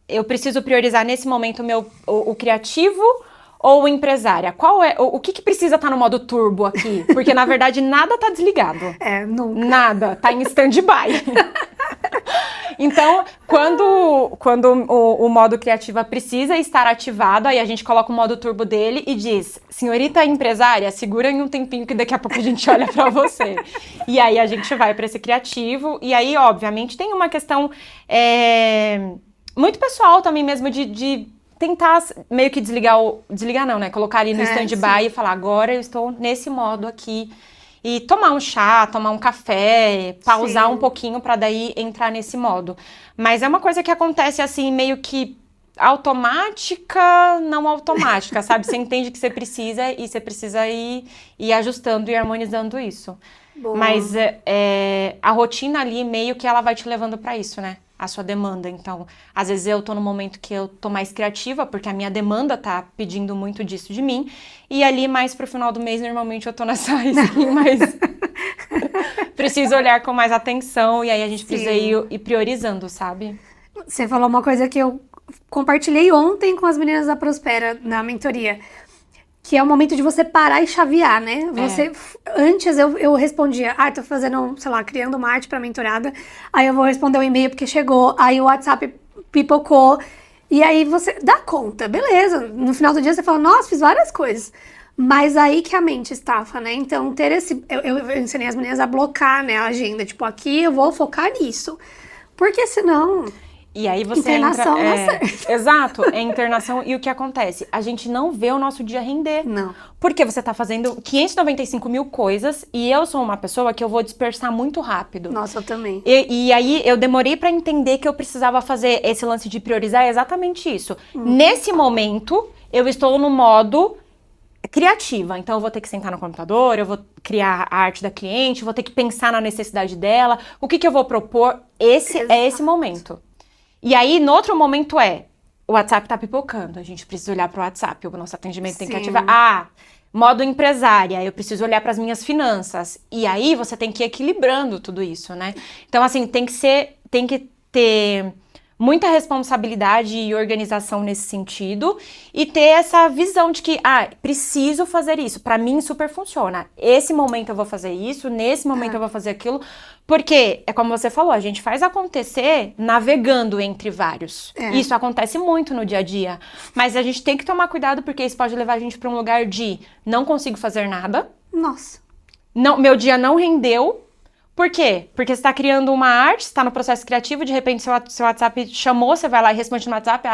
Eu preciso priorizar nesse momento o criativo ou empresária? O que precisa estar no modo turbo aqui? Porque, na verdade, nada tá desligado. Nunca. Nada, tá em stand-by. Então, quando o modo criativa precisa estar ativado, aí a gente coloca o modo turbo dele e diz, senhorita empresária, segura aí um tempinho que daqui a pouco a gente olha pra você. E aí a gente vai pra esse criativo, e aí, obviamente, tem uma questão muito pessoal também mesmo de tentar meio que desligar não, né? Colocar ali no stand-by e falar, agora eu estou nesse modo aqui. E tomar um chá, tomar um café, pausar um pouquinho para daí entrar nesse modo. Mas é uma coisa que acontece assim, meio que automática, não automática, sabe? Você entende que você precisa e você precisa ir ajustando e harmonizando isso. Boa. Mas a rotina ali meio que ela vai te levando para isso, né? A sua demanda. Então, às vezes eu tô no momento que eu tô mais criativa, porque a minha demanda tá pedindo muito disso de mim. E ali, mais pro final do mês, normalmente eu tô nessa skin, mas preciso olhar com mais atenção. E aí a gente precisa ir priorizando, sabe? Você falou uma coisa que eu compartilhei ontem com as meninas da Prospera, na mentoria. Que é o momento de você parar e chavear, né? Antes eu respondia, tô fazendo, sei lá, criando uma arte pra mentorada, aí eu vou responder o e-mail porque chegou, aí o WhatsApp pipocou, e aí você dá conta, beleza. No final do dia você fala, nossa, fiz várias coisas. Mas aí que a mente estafa, né? Então, ter esse... Eu ensinei as meninas a blocar, né, a agenda. Tipo, aqui eu vou focar nisso. Porque senão... E aí você internação entra... não serve. Exato, é internação. E o que acontece? A gente não vê o nosso dia render. Não. Porque você tá fazendo 595 mil coisas e eu sou uma pessoa que eu vou dispersar muito rápido. Nossa, eu também. E aí eu demorei pra entender que eu precisava fazer esse lance de priorizar exatamente isso. Nesse momento, eu estou no modo criativa. Então, eu vou ter que sentar no computador, eu vou criar a arte da cliente, vou ter que pensar na necessidade dela, o que eu vou propor. É esse momento. E aí, no outro momento o WhatsApp tá pipocando, a gente precisa olhar pro WhatsApp, o nosso atendimento tem que ativar. Modo empresária, eu preciso olhar para as minhas finanças. E aí, você tem que ir equilibrando tudo isso, né? Então, assim, tem que ter muita responsabilidade e organização nesse sentido e ter essa visão de que, preciso fazer isso. Pra mim, super funciona. Esse momento eu vou fazer isso, nesse momento eu vou fazer aquilo. Porque, é como você falou, a gente faz acontecer navegando entre vários. Isso acontece muito no dia a dia. Mas a gente tem que tomar cuidado porque isso pode levar a gente pra um lugar de não consigo fazer nada. Nossa. Não, meu dia não rendeu. Por quê? Porque você está criando uma arte, você está no processo criativo, de repente seu WhatsApp chamou, você vai lá e responde no WhatsApp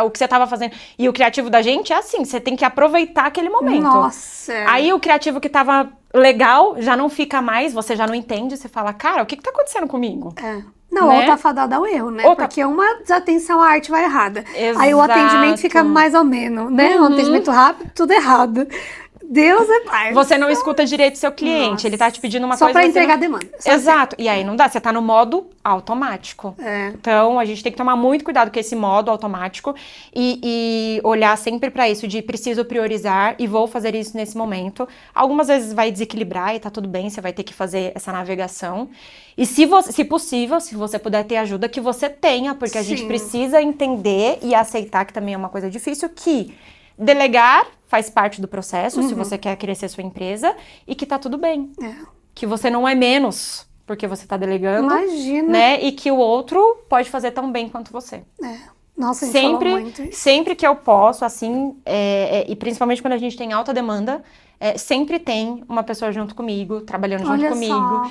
o que você estava fazendo. E o criativo da gente é assim, você tem que aproveitar aquele momento. Nossa! Aí o criativo que estava legal já não fica mais, você já não entende, você fala, cara, o que está acontecendo comigo? Não, né? ou tá fadada ao erro, né? Porque uma desatenção a arte vai errada. Exato. Aí o atendimento fica mais ou menos, né? O atendimento rápido, tudo errado. Deus é pai. Você não escuta direito seu cliente, Nossa. ele tá te pedindo uma só coisa... Só pra entregar a demanda. Exato. E aí não dá, você tá no modo automático. Então, a gente tem que tomar muito cuidado com esse modo automático e olhar sempre pra isso, de preciso priorizar e vou fazer isso nesse momento. Algumas vezes vai desequilibrar e tá tudo bem, você vai ter que fazer essa navegação. E se possível, se você puder ter ajuda, que você tenha, porque a gente precisa entender e aceitar, que também é uma coisa difícil, que delegar faz parte do processo, se você quer crescer sua empresa, e que tá tudo bem. Que você não é menos porque você tá delegando. Imagina. Né? E que o outro pode fazer tão bem quanto você. Nossa, a gente falou muito isso. Sempre que eu posso, assim, e principalmente quando a gente tem alta demanda, sempre tem uma pessoa junto comigo, trabalhando junto comigo,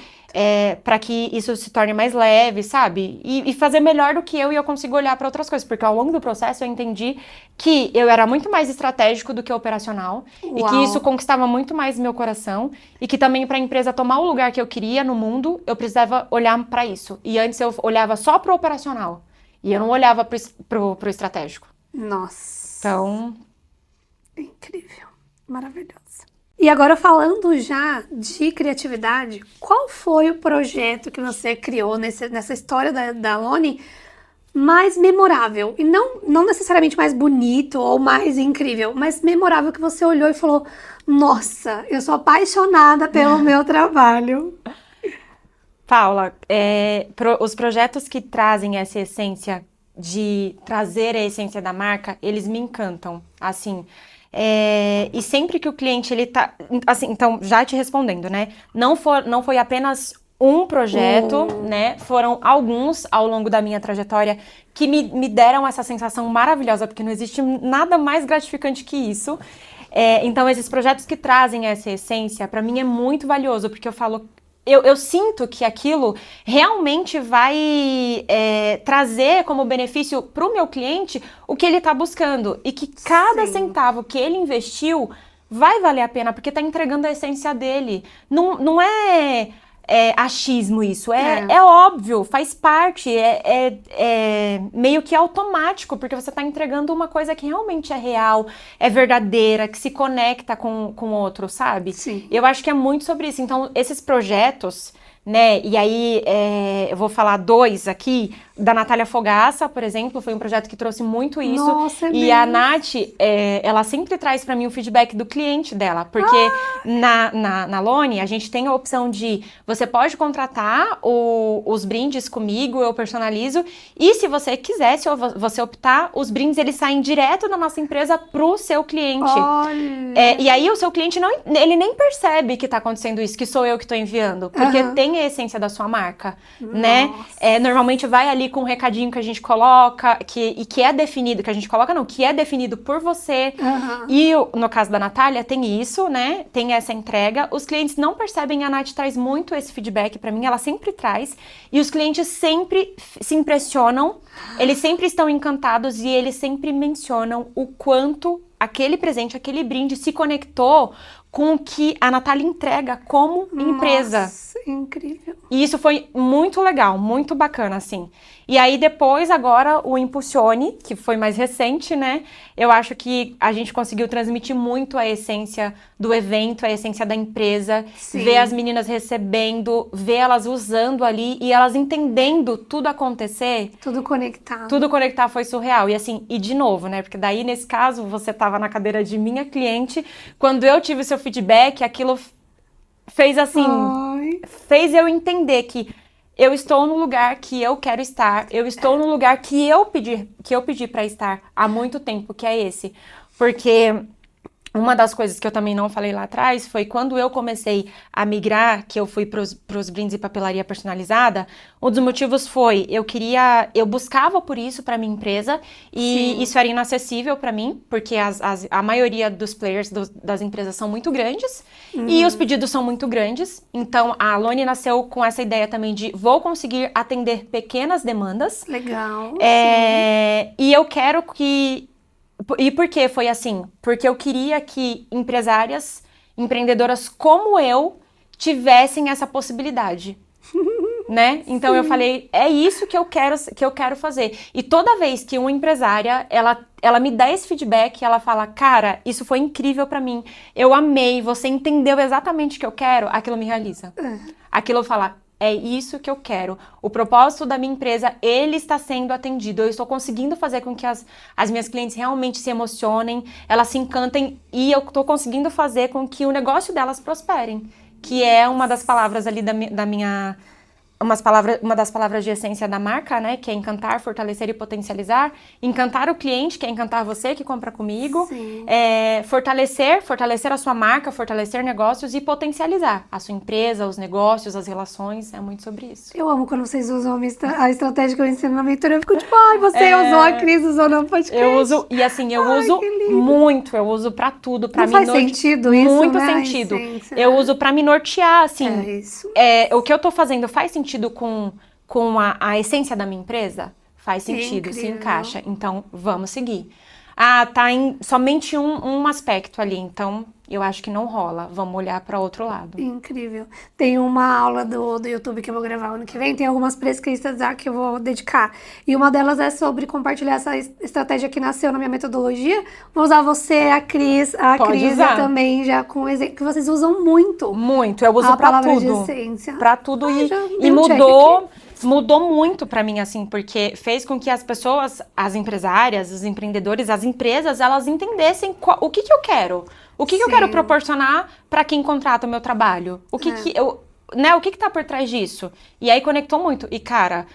para que isso se torne mais leve, sabe? E fazer melhor do que eu consigo olhar para outras coisas, porque ao longo do processo eu entendi que eu era muito mais estratégico do que operacional, e que isso conquistava muito mais meu coração, e que também para a empresa tomar o lugar que eu queria no mundo, eu precisava olhar para isso. E antes eu olhava só pro operacional, e eu não olhava pro estratégico. Nossa. Então... incrível. Maravilhoso. E agora, falando já de criatividade, qual foi o projeto que você criou nessa história da Alone mais memorável? E não necessariamente mais bonito ou mais incrível, mas memorável, que você olhou e falou, nossa, eu sou apaixonada pelo meu trabalho. Paula, os projetos que trazem essa essência de trazer a essência da marca, eles me encantam, assim... e sempre que o cliente, ele tá... Assim, então, já te respondendo, né? Não foi apenas um projeto, né? Foram alguns ao longo da minha trajetória que me deram essa sensação maravilhosa, porque não existe nada mais gratificante que isso. Então, esses projetos que trazem essa essência, pra mim é muito valioso, porque eu falo... Eu sinto que aquilo realmente vai trazer como benefício para o meu cliente o que ele está buscando. E que cada centavo que ele investiu vai valer a pena, porque está entregando a essência dele. Não é achismo isso, é óbvio, faz parte, meio que automático, porque você está entregando uma coisa que realmente é real, é verdadeira, que se conecta com o outro, sabe? Sim. Eu acho que é muito sobre isso. Então, esses projetos, né, e aí eu vou falar 2 aqui, da Natália Fogaça, por exemplo, foi um projeto que trouxe muito isso. Nossa, e a Nath, ela sempre traz pra mim o feedback do cliente dela, porque na Alone a gente tem a opção de, você pode contratar os brindes comigo, eu personalizo, e se você quiser, se você optar, os brindes eles saem direto da nossa empresa pro seu cliente. Olha. E aí o seu cliente ele nem percebe que tá acontecendo isso, que sou eu que tô enviando, porque tem a essência da sua marca, né? Normalmente vai ali com um recadinho que a gente coloca, que é definido, que a gente coloca não, que é definido por você. E no caso da Natália tem isso, né? Tem essa entrega. Os clientes não percebem, a Nath traz muito esse feedback pra mim, ela sempre traz. E os clientes sempre se impressionam, eles sempre estão encantados e eles sempre mencionam o quanto aquele presente, aquele brinde se conectou com o que a Natália entrega como empresa. Nossa, incrível. E isso foi muito legal, muito bacana, assim. E aí depois, agora, o Impulsione, que foi mais recente, né? Eu acho que a gente conseguiu transmitir muito a essência do evento, a essência da empresa. Sim. Ver as meninas recebendo, ver elas usando ali e elas entendendo tudo acontecer. Tudo conectado. Tudo conectar foi surreal. E assim, e de novo, né? Porque daí, nesse caso, você tava na cadeira de minha cliente. Quando eu tive seu feedback, aquilo fez assim... Ai. Fez eu entender que eu estou no lugar que eu quero estar, eu estou no lugar que eu pedi para estar há muito tempo, que é esse. Porque uma das coisas que eu também não falei lá atrás foi quando eu comecei a migrar, que eu fui pros brindes e papelaria personalizada, um dos motivos foi, eu buscava por isso para minha empresa e isso era inacessível para mim, porque a maioria dos players das empresas são muito grandes e os pedidos são muito grandes. Então, a Alone nasceu com essa ideia também de vou conseguir atender pequenas demandas. Legal. E eu quero que... E por que foi assim? Porque eu queria que empreendedoras como eu, tivessem essa possibilidade, né? Então eu falei, é isso que eu quero fazer. E toda vez que uma empresária, ela me dá esse feedback, ela fala, cara, isso foi incrível pra mim, eu amei, você entendeu exatamente o que eu quero, aquilo me realiza. Aquilo fala, é isso que eu quero. O propósito da minha empresa, ele está sendo atendido. Eu estou conseguindo fazer com que as minhas clientes realmente se emocionem, elas se encantem e eu estou conseguindo fazer com que o negócio delas prosperem. Que é uma das palavras ali da minha... Uma das palavras de essência da marca, né? Que é encantar, fortalecer e potencializar. Encantar o cliente, que é encantar você que compra comigo. Fortalecer a sua marca, fortalecer negócios e potencializar a sua empresa, os negócios, as relações. É muito sobre isso. Eu amo quando vocês usam a estratégia que eu ensino na mentoria. Eu fico tipo, ai, você usou, a Cris usou no podcast. Eu uso, e assim, eu uso muito. Eu uso pra tudo, pra Não faz sentido isso, muito né? sentido. Eu uso pra me nortear, assim. É isso. O que eu tô fazendo faz sentido com a essência da minha empresa? Faz sentido, se encaixa. Então, vamos seguir. Tá em somente um aspecto ali, então eu acho que não rola. Vamos olhar para outro lado. Incrível. Tem uma aula do YouTube que eu vou gravar ano que vem, tem algumas prescritas que eu vou dedicar. E uma delas é sobre compartilhar essa estratégia que nasceu na minha metodologia. Vou usar você, a Cris também, já com exemplo, que vocês usam muito. Muito, eu uso para tudo. De essência. Para tudo e mudou muito para mim, assim, porque fez com que as pessoas, as empresárias, os empreendedores, as empresas, elas entendessem o que eu quero. O que eu quero proporcionar para quem contrata o meu trabalho? O que tá por trás disso? E aí conectou muito. E, cara,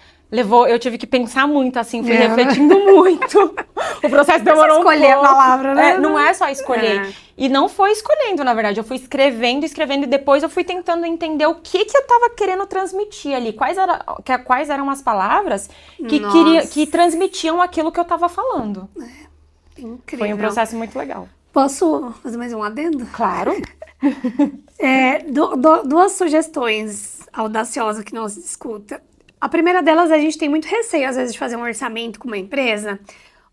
eu tive que pensar muito, assim, fui refletindo muito. O processo demorou um pouco. Escolher a palavra, né? Não é só escolher. E não foi escolhendo, na verdade. Eu fui escrevendo e depois eu fui tentando entender o que eu tava querendo transmitir ali. Quais eram as palavras que transmitiam aquilo que eu tava falando. Incrível. Foi um processo muito legal. Posso fazer mais um adendo? Claro. Duas sugestões audaciosas que não se escuta. A primeira delas, a gente tem muito receio, às vezes, de fazer um orçamento com uma empresa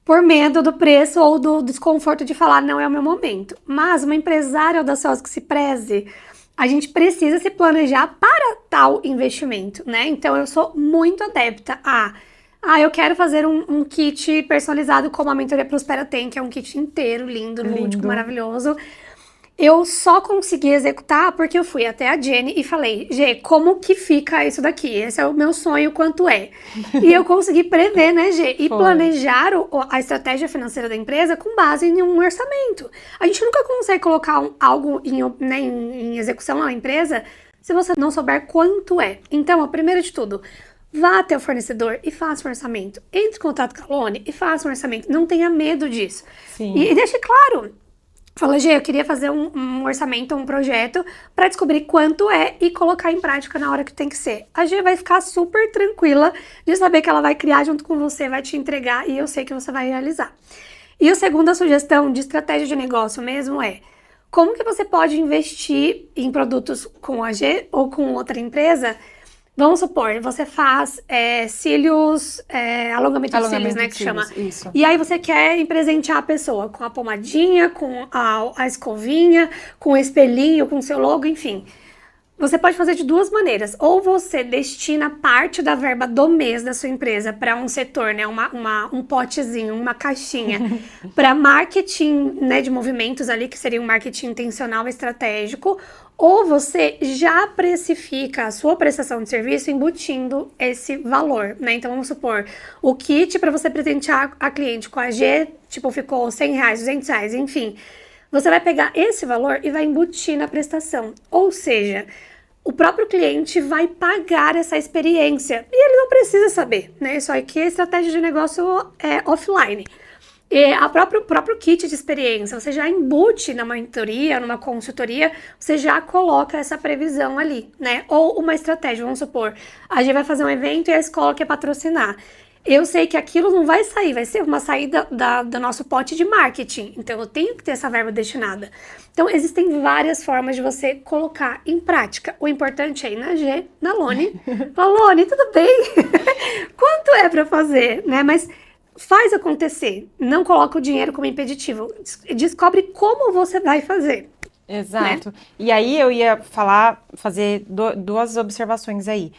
por medo do preço ou do desconforto de falar, não é o meu momento. Mas uma empresária audaciosa que se preze, a gente precisa se planejar para tal investimento, né? Então, eu sou muito adepta eu quero fazer um kit personalizado como a Mentoria Prospera tem, que é um kit inteiro, lindo, lúdico, maravilhoso. Eu só consegui executar porque eu fui até a Jenny e falei, Gê, como que fica isso daqui? Esse é o meu sonho, quanto é? E eu consegui prever, né, Gê? E planejar a estratégia financeira da empresa com base em um orçamento. A gente nunca consegue colocar algo em execução na empresa se você não souber quanto é. Então, primeiro de tudo, vá até o fornecedor e faça um orçamento. Entre em contato com a Alone e faça um orçamento. Não tenha medo disso. Sim. E deixe claro. Fala, Gê, eu queria fazer um orçamento, um projeto para descobrir quanto é e colocar em prática na hora que tem que ser. A Gê vai ficar super tranquila de saber que ela vai criar junto com você, vai te entregar e eu sei que você vai realizar. E a segunda sugestão de estratégia de negócio mesmo é como que você pode investir em produtos com a Gê ou com outra empresa. Vamos supor, você faz cílios, alongamento de cílios, né, que chama. Isso. E aí você quer presentear a pessoa com a pomadinha, com a escovinha, com o espelhinho, com o seu logo, enfim. Você pode fazer de duas maneiras. Ou você destina parte da verba do mês da sua empresa para um setor, né? Um potezinho, uma caixinha, para marketing, né, de movimentos ali, que seria um marketing intencional estratégico. Ou você já precifica a sua prestação de serviço embutindo esse valor, né? Então, vamos supor, o kit para você presentear a cliente com a G, tipo, ficou R$100, R$200, enfim. Você vai pegar esse valor e vai embutir na prestação. Ou seja, o próprio cliente vai pagar essa experiência. E ele não precisa saber, né? Isso aqui é estratégia de negócio offline. E o próprio kit de experiência, você já embute na mentoria, numa consultoria, você já coloca essa previsão ali, né? Ou uma estratégia, vamos supor, a gente vai fazer um evento e a escola quer patrocinar. Eu sei que aquilo não vai sair, vai ser uma saída do nosso pote de marketing. Então, eu tenho que ter essa verba destinada. Então, existem várias formas de você colocar em prática. O importante é ir na G, na Lone. Fala, Lone, tudo bem? Quanto é para fazer, né? Mas faz acontecer. Não coloca o dinheiro como impeditivo. Descobre como você vai fazer. Exato. Né? E aí eu ia fazer duas observações aí.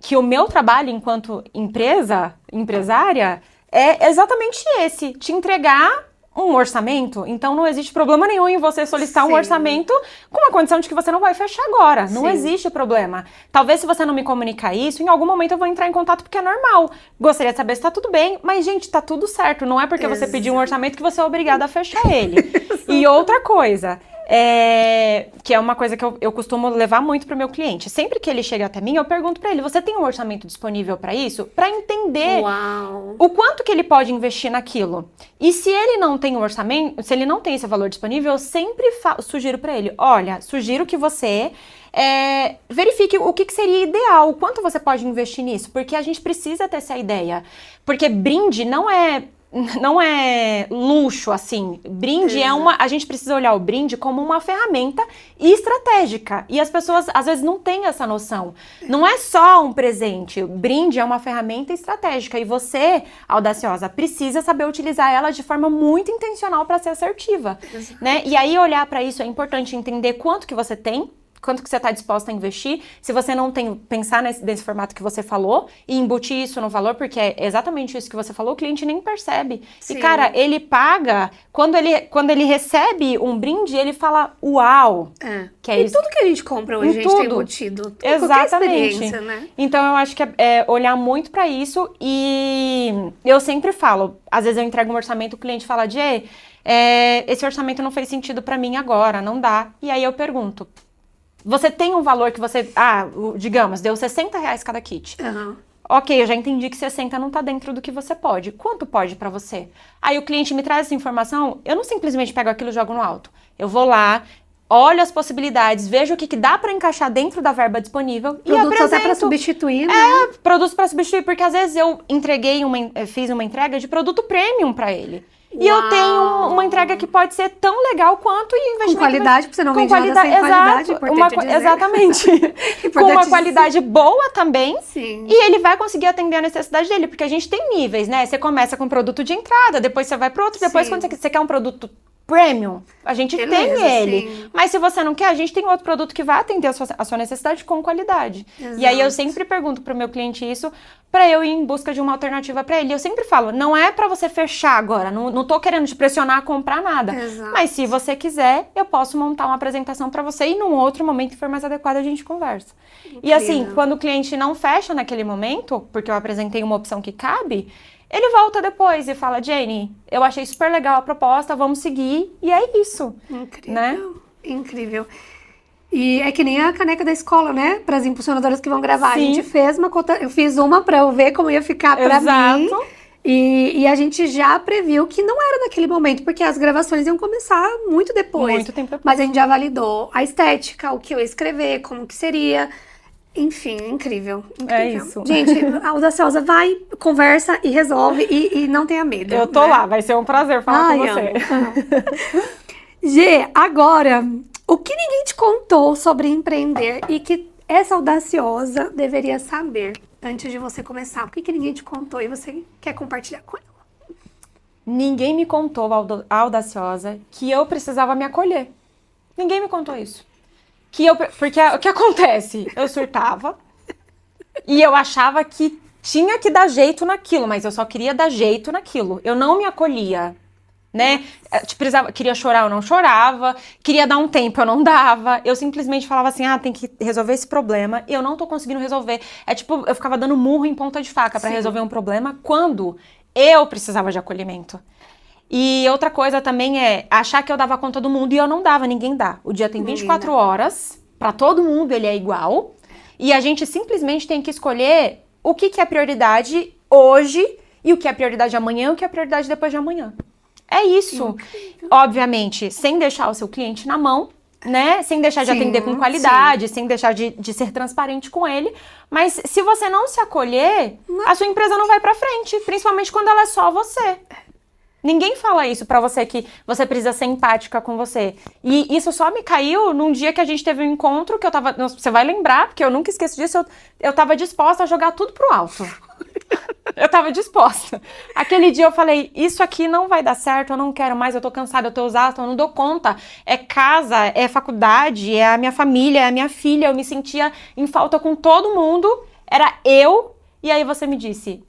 Que o meu trabalho enquanto empresária, é exatamente esse, te entregar um orçamento. Então não existe problema nenhum em você solicitar um orçamento com a condição de que você não vai fechar agora. Não existe problema. Talvez se você não me comunicar isso, em algum momento eu vou entrar em contato porque é normal. Gostaria de saber se tá tudo bem, mas gente, tá tudo certo. Não é porque você pediu um orçamento que você é obrigado a fechar ele. E outra coisa... que é uma coisa que eu costumo levar muito pro meu cliente. Sempre que ele chega até mim, eu pergunto pra ele, você tem um orçamento disponível pra isso? Pra entender o quanto que ele pode investir naquilo. E se ele não tem um orçamento, se ele não tem esse valor disponível, eu sempre sugiro pra ele, olha, sugiro que você verifique o que seria ideal, o quanto você pode investir nisso, porque a gente precisa ter essa ideia. Porque brinde não é luxo, assim. Brinde a gente precisa olhar o brinde como uma ferramenta estratégica. E as pessoas, às vezes, não têm essa noção. Não é só um presente. O brinde é uma ferramenta estratégica. E você, audaciosa, precisa saber utilizar ela de forma muito intencional para ser assertiva. Né? E aí, olhar para isso, é importante entender quanto que você tem, quanto que você está disposta a investir. Se você não tem, pensar nesse formato que você falou e embutir isso no valor, porque é exatamente isso que você falou, o cliente nem percebe. Sim. E, cara, ele paga, quando ele recebe um brinde, ele fala, uau! Que é e isso. Tudo que a gente compra hoje, a gente tem embutido. Exatamente. Né? Então, eu acho que é olhar muito para isso e eu sempre falo, às vezes eu entrego um orçamento, o cliente fala, Jê, esse orçamento não fez sentido para mim agora, não dá. E aí eu pergunto, você tem um valor que você... digamos, deu R$60 cada kit. Ok, eu já entendi que 60 não tá dentro do que você pode. Quanto pode pra você? Aí o cliente me traz essa informação, eu não simplesmente pego aquilo e jogo no alto. Eu vou lá, olho as possibilidades, vejo o que dá pra encaixar dentro da verba disponível e apresento. Produtos até pra substituir, né? Produtos pra substituir, porque às vezes eu fiz uma entrega de produto premium pra ele. E eu tenho uma entrega que pode ser tão legal quanto e investimento... Com qualidade, porque você não vende nada sem qualidade, importante dizer. Exatamente. Com uma qualidade boa também. Sim. E ele vai conseguir atender a necessidade dele, porque a gente tem níveis, né? Você começa com um produto de entrada, depois você vai para outro, depois quando você quer um produto premium, a gente tem ele. Sim. Mas se você não quer, a gente tem outro produto que vai atender a sua necessidade com qualidade. Exato. E aí eu sempre pergunto pro meu cliente isso, pra eu ir em busca de uma alternativa pra ele. Eu sempre falo, não é pra você fechar agora, não tô querendo te pressionar a comprar nada. Exato. Mas se você quiser, eu posso montar uma apresentação pra você e num outro momento que for mais adequado a gente conversa. Incrível. E assim, quando o cliente não fecha naquele momento, porque eu apresentei uma opção que cabe, ele volta depois e fala, Jenny, eu achei super legal a proposta, vamos seguir, e é isso. Incrível, né? Incrível. E é que nem a caneca da escola, né? Para as impulsionadoras que vão gravar. Sim. A gente fez eu fiz uma para eu ver como ia ficar para mim. E a gente já previu que não era naquele momento, porque as gravações iam começar muito depois. Muito tempo depois. Mas a gente já validou a estética, o que eu ia escrever, como que seria... Enfim, incrível. É isso. Gente, a Audaciosa vai, conversa e resolve e não tenha medo. Eu tô lá, vai ser um prazer falar com você. Gê, agora, o que ninguém te contou sobre empreender e que essa Audaciosa deveria saber antes de você começar? O que ninguém te contou e você quer compartilhar com ela? Ninguém me contou, a Audaciosa, que eu precisava me acolher. Ninguém me contou isso. Porque o que acontece? Eu surtava e eu achava que tinha que dar jeito naquilo, mas eu só queria dar jeito naquilo. Eu não me acolhia, né? Queria chorar, eu não chorava. Queria dar um tempo, eu não dava. Eu simplesmente falava assim, tem que resolver esse problema. E eu não tô conseguindo resolver. É tipo, eu ficava dando murro em ponta de faca pra resolver um problema quando eu precisava de acolhimento. E outra coisa também é achar que eu dava conta do mundo e eu não dava, ninguém dá. O dia tem 24 horas, pra todo mundo ele é igual. E a gente simplesmente tem que escolher o que é prioridade hoje e o que é prioridade amanhã e o que é prioridade depois de amanhã. É isso. Obviamente, sem deixar o seu cliente na mão, né? Sem deixar de atender com qualidade, sem deixar de ser transparente com ele. Mas se você não se acolher, a sua empresa não vai pra frente. Principalmente quando ela é só você. Ninguém fala isso pra você, que você precisa ser empática com você. E isso só me caiu num dia que a gente teve um encontro, que eu tava... Você vai lembrar, porque eu nunca esqueço disso. Eu tava disposta a jogar tudo pro alto. Eu tava disposta. Aquele dia eu falei, isso aqui não vai dar certo, eu não quero mais, eu tô cansada, eu tô exausta, eu não dou conta. É casa, é faculdade, é a minha família, é a minha filha. Eu me sentia em falta com todo mundo. Era eu. E aí você me disse,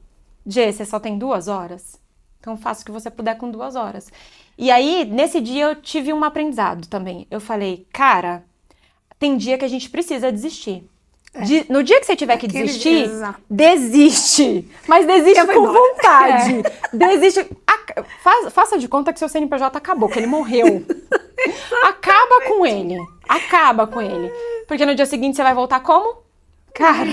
Gê, você só tem 2 horas? Então faça o que você puder com 2 horas. E aí, nesse dia, eu tive um aprendizado também. Eu falei, cara, tem dia que a gente precisa desistir. No dia que você tiver que desistir, desiste. Mas desiste com vontade. Desiste. Faça de conta que seu CNPJ acabou, que ele morreu. Acaba com ele. Acaba com ele. Porque no dia seguinte você vai voltar como? Cara,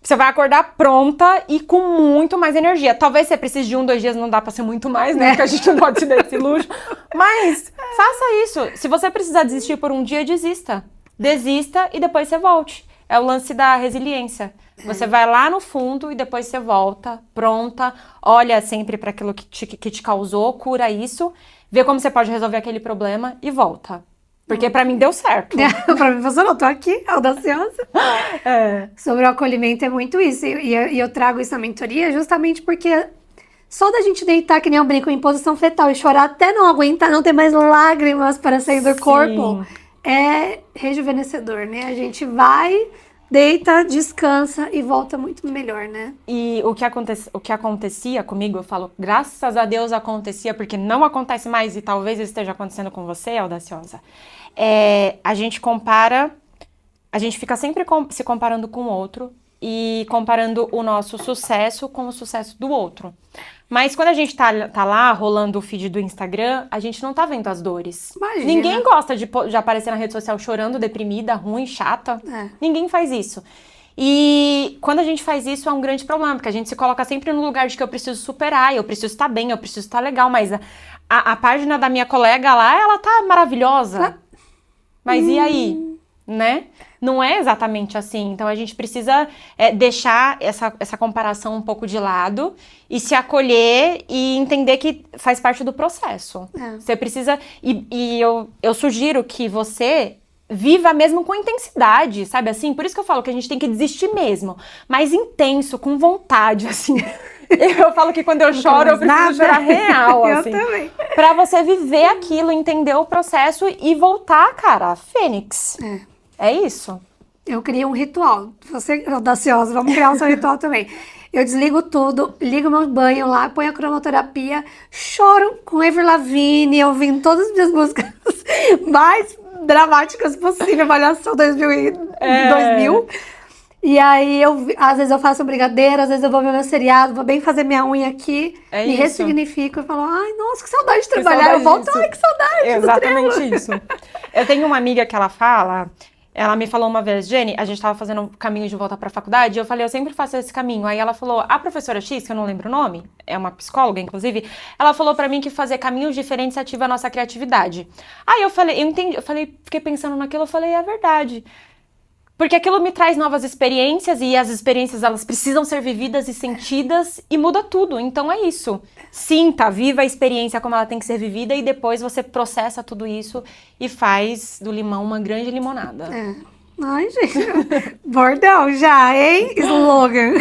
você vai acordar pronta e com muito mais energia. Talvez você precise de 1, 2 dias, não dá pra ser muito mais, né? Porque a gente não pode se dar esse luxo. Mas faça isso. Se você precisar desistir por um dia, desista. Desista e depois você volte. É o lance da resiliência. Você vai lá no fundo e depois você volta, pronta, olha sempre para aquilo que te causou, cura isso, vê como você pode resolver aquele problema e volta. Porque pra mim deu certo. Pra mim funcionou, tô aqui, audaciosa. Sobre o acolhimento é muito isso. E eu trago isso na mentoria justamente porque só da gente deitar, que nem eu brinco, em posição fetal e chorar até não aguentar, não ter mais lágrimas para sair do corpo, é rejuvenescedor, né? A gente vai, deita, descansa e volta muito melhor, né? E o que acontecia comigo, eu falo, graças a Deus acontecia, porque não acontece mais e talvez esteja acontecendo com você, audaciosa. A gente fica sempre se comparando com o outro e comparando o nosso sucesso com o sucesso do outro. Mas quando a gente tá lá rolando o feed do Instagram, a gente não tá vendo as dores. Imagina. Ninguém gosta de aparecer na rede social chorando, deprimida, ruim, chata. Ninguém faz isso. E quando a gente faz isso é um grande problema, porque a gente se coloca sempre no lugar de que eu preciso superar, eu preciso estar bem, eu preciso estar legal, mas a página da minha colega lá, ela tá maravilhosa. Mas e aí? Né? Não é exatamente assim. Então a gente precisa deixar essa comparação um pouco de lado e se acolher e entender que faz parte do processo. Você precisa... E eu sugiro que você viva mesmo com intensidade, sabe assim? Por isso que eu falo que a gente tem que desistir mesmo. Mas intenso, com vontade, assim. Eu falo que quando eu choro, eu preciso chorar real, assim. Eu também. Pra você viver aquilo, entender o processo e voltar, cara, fênix. É isso. Eu criei um ritual. Você é audaciosa, vamos criar o seu ritual também. Eu desligo tudo, ligo meu banho lá, ponho a cromoterapia, choro com Avril Lavigne, ouvindo todas as minhas músicas mais dramáticas possível, Malhação 2000. E aí, às vezes eu faço um brigadeiro, às vezes eu vou ver meu seriado, vou bem fazer minha unha aqui, me ressignifico e falo, ai, nossa, que saudade de trabalhar. Eu volto, ai, que saudade. Exatamente isso. Eu tenho uma amiga que ela me falou uma vez, Jenny, a gente tava fazendo um caminho de volta pra faculdade, e eu falei, eu sempre faço esse caminho. Aí ela falou, a professora X, que eu não lembro o nome, é uma psicóloga, inclusive, ela falou pra mim que fazer caminhos diferentes ativa a nossa criatividade. Aí eu falei, fiquei pensando naquilo, eu falei, é verdade. Porque aquilo me traz novas experiências e as experiências, elas precisam ser vividas e sentidas e muda tudo. Então é isso. Sinta, viva a experiência como ela tem que ser vivida e depois você processa tudo isso e faz do limão uma grande limonada. Ai, gente. Bordão já, hein? Slogan.